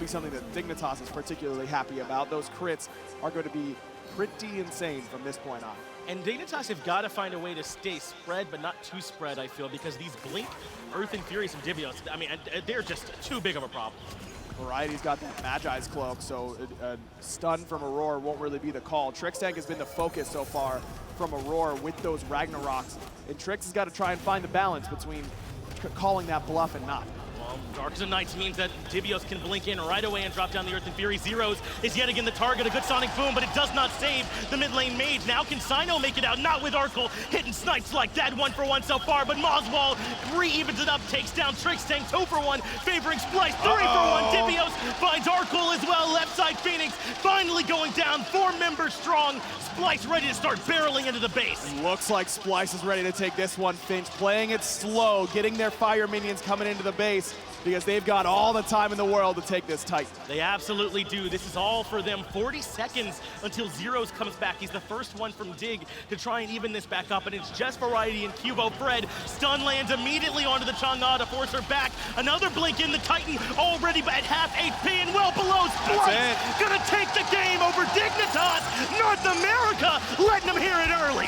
something that Dignitas is particularly happy about. Those crits are going to be pretty insane from this point on. And Dignitas have got to find a way to stay spread, but not too spread, I feel, because these Blink, Earth, and Furies from Divios, I mean, they're just too big of a problem. Variety's got that Magi's Cloak, so a stun from Aror won't really be the call. Trixtank has been the focus so far from Aror with those Ragnaroks, and Trix has got to try and find the balance between calling that bluff and not. Well, Darks and Nights means that Divios can blink in right away and drop down the Earth and Fury. Zyrhoes is yet again the target. A good Sonic Boom, but it does not save the mid lane mage. Now can Cyno make it out? Not with Arkkyl hitting snipes like that. 1-for-1 so far, but Moswal re-evens it up, takes down Trixtank. 2-for-1, favoring Splyce. 3-for-1, Divios finds Arkkyl as well. Left side Phoenix finally going down. 4 members strong. Splyce ready to start barreling into the base. Looks like Splyce is ready to take this one, Finch. Playing it slow, getting their fire minions coming into the base, because they've got all the time in the world to take this Titan. They absolutely do. This is all for them. 40 seconds until Zyrhoes comes back. He's the first one from Dig to try and even this back up, and it's just Variety and Qvofred. Stun lands immediately onto the Chang'e to force her back. Another blink in, the Titan already at half HP and well below. Splyce gonna take the game over Dignitas. North America letting them hear it early.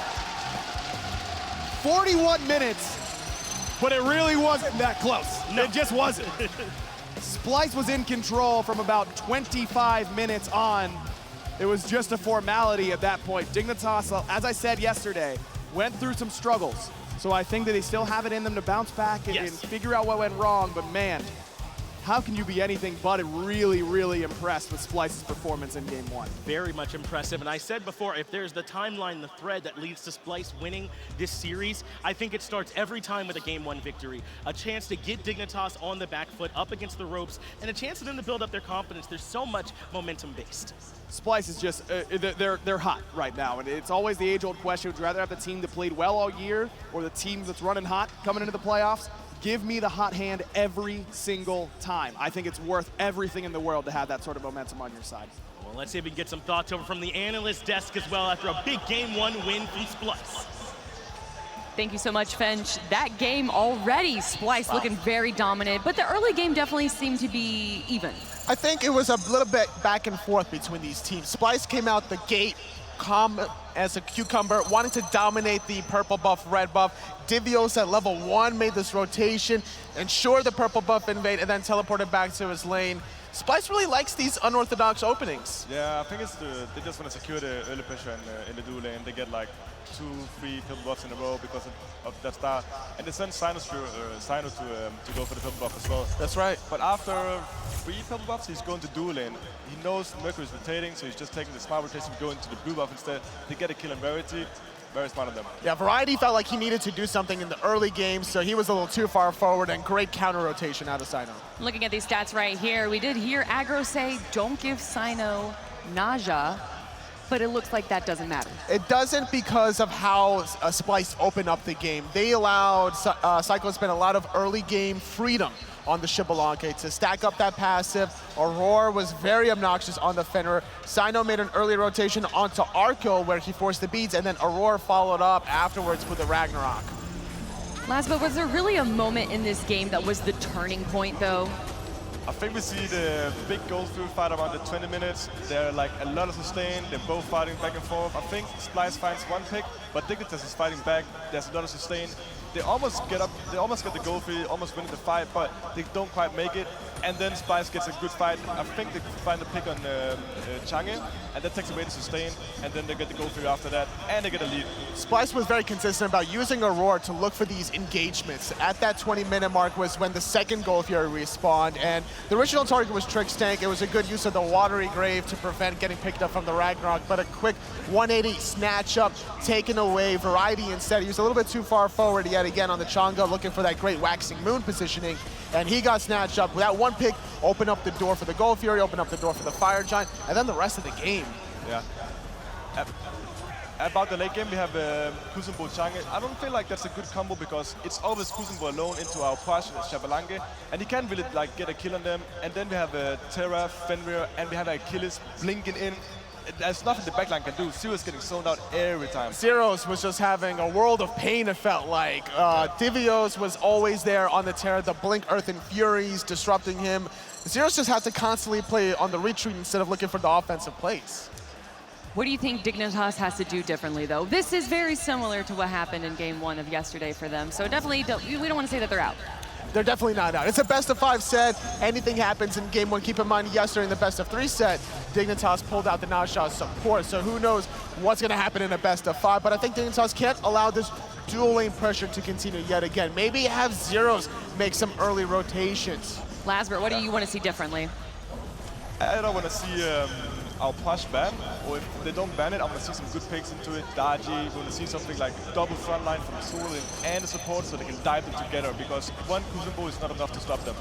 41 minutes. But it really wasn't that close. No. It just wasn't. Splyce was in control from about 25 minutes on. It was just a formality at that point. Dignitas, as I said yesterday, went through some struggles. So I think that they still have it in them to bounce back and figure out what went wrong. But man, how can you be anything but really, really impressed with Splyce's performance in Game 1? Very much impressive, and I said before, if there's the timeline, the thread that leads to Splyce winning this series, I think it starts every time with a Game 1 victory. A chance to get Dignitas on the back foot, up against the ropes, and a chance for them to build up their confidence. There's so much momentum-based. Splyce is just, they're hot right now, and it's always the age-old question, would you rather have the team that played well all year or the team that's running hot coming into the playoffs? Give me the hot hand every single time. I think it's worth everything in the world to have that sort of momentum on your side. Well, let's see if we can get some thoughts over from the analyst desk as well after a big Game 1 win from Splyce. Thank you so much, Finch. That game already, Splyce looking very dominant, but the early game definitely seemed to be even. I think it was a little bit back and forth between these teams. Splyce came out the gate calm as a cucumber, wanting to dominate the purple buff, red buff. Divios at level 1 made this rotation, ensured the purple buff invade, and then teleported back to his lane. Splyce really likes these unorthodox openings. Yeah, I think it's they just want to secure the early pressure in the duel lane. They get like 2-3 purple buffs in a row because of that start. And they send Cyno to go for the purple buff as well. That's right. But after 3 purple buffs, he's going to duel lane. He knows Mercury's rotating, so he's just taking the smart rotation, going to the blue buff instead. They get a kill on Verity. Very smart of them. Yeah, Variety felt like he needed to do something in the early game, so he was a little too far forward, and great counter rotation out of Cyno. Looking at these stats right here, we did hear Aggro say, don't give Cyno nausea, but it looks like that doesn't matter. It doesn't because of how Splyce opened up the game. They allowed CycloneSpin a lot of early game freedom on the Xbalanque to stack up that passive. Aror was very obnoxious on the Fenrir. Cyno made an early rotation onto Arkkyl where he forced the beads, and then Aror followed up afterwards with the Ragnarok. Last, but was there really a moment in this game that was the turning point, though? I think we see the big Qvofred fight around the 20 minutes. They're like a lot of sustain. They're both fighting back and forth. I think Splyce finds one pick, but Dignitas is fighting back. There's a lot of sustain. They almost get up. They almost get the Qvofred, almost win the fight, but they don't quite make it. And then Splyce gets a good fight. I think they find the pick on Chang'e, and that takes away the sustain. And then they get the Qvofred after that, and they get a lead. Splyce was very consistent about using Aror to look for these engagements. At that 20-minute mark was when the second Qvofred respawned, and the original target was Trixtank. It was a good use of the Watery Grave to prevent getting picked up from the Ragnarok, but a quick 180 snatch up taken away. Variety instead. He was a little bit too far forward yet again on the Chang'e, looking for that great Waxing Moon positioning, and he got snatched up. That one pick opened up the door for the Qvofred, opened up the door for the Fire Giant, and then the rest of the game. Yeah. About the late game, we have Qvofred Chang'e. I don't feel like that's a good combo because it's always Qvofred alone into our push Xbalanque, and he can't really like get a kill on them. And then we have Terra, Fenrir, and we have Achilles blinking in. There's nothing the backline can do. Zyrhoes getting zoned out every time. Zyrhoes was just having a world of pain, it felt like. Divios was always there on the Terra, the Blink Earth and Furies disrupting him. Zyrhoes just had to constantly play on the retreat instead of looking for the offensive plays. What do you think Dignitas has to do differently, though? This is very similar to what happened in Game 1 of yesterday for them, so definitely we don't want to say that they're out. They're definitely not out. It's a best-of-5 set. Anything happens in Game 1. Keep in mind, yesterday in the best-of-3 set, Dignitas pulled out the Nasha support, so who knows what's going to happen in a best-of-5. But I think Dignitas can't allow this dual lane pressure to continue yet again. Maybe have Zyrhoes make some early rotations. Lasbert, what do you want to see differently? I don't want to see our push ban, or if they don't ban it, I want to see some good picks into it. Daji, we want to see something like double front line from Sol and the support so they can dive them together, because one Qvofred is not enough to stop them.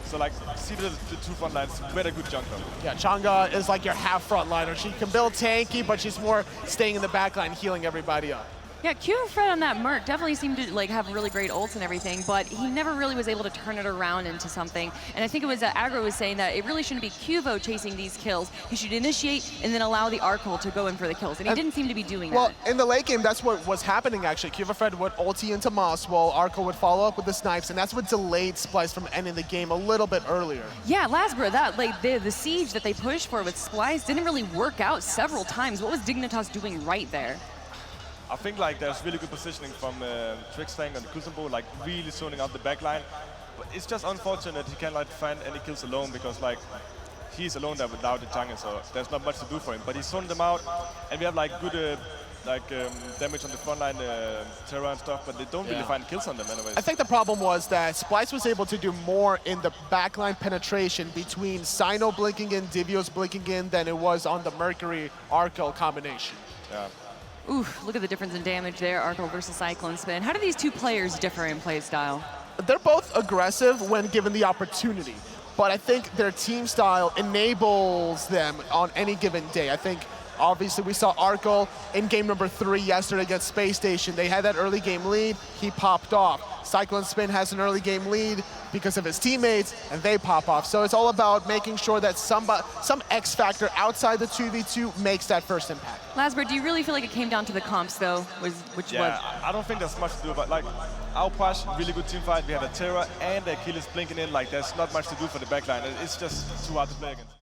So like, see the two front lines, very good junker. Yeah, Chang'e is like your half front liner. She can build tanky, but she's more staying in the back line, healing everybody up. Yeah, Qvofred on that Merc definitely seemed to like have really great ults and everything, but he never really was able to turn it around into something. And I think it was Aggro was saying that it really shouldn't be Qvo chasing these kills. He should initiate and then allow the Arkkyl to go in for the kills, and he didn't seem to be doing that. Well, in the late game, that's what was happening actually. Qvofred would ulti into Moswal, Arkkyl would follow up with the snipes, and that's what delayed Splyce from ending the game a little bit earlier. Yeah, Lasbro, that like the siege that they pushed for with Splyce didn't really work out several times. What was Dignitas doing right there? I think like there's really good positioning from Trixtank and Qvofred, like really zoning out the backline. But it's just unfortunate he can't like find any kills alone, because like he's alone there without the Chang'e, so there's not much to do for him. But he's zoning them out, and we have like good damage on the front line, Terra and stuff, but they don't really find kills on them anyways. I think the problem was that Splyce was able to do more in the backline penetration between Cyno blinking in, Divios blinking in, than it was on the Mercury Arkkyl combination. Yeah. Ooh, look at the difference in damage there, Arkkyl versus CycloneSpin. How do these two players differ in play style? They're both aggressive when given the opportunity, but I think their team style enables them on any given day. I think obviously we saw Arkkyl in game number 3 yesterday against Space Station. They had that early game lead, he popped off. CycloneSpin has an early game lead because of his teammates, and they pop off. So it's all about making sure that some X factor outside the 2v2 makes that first impact. Lasbert, do you really feel like it came down to the comps though? I don't think there's much to do about, like, our push, really good team fight. We had a Terra and Achilles blinking in, like there's not much to do for the backline. It's just too hard to play against.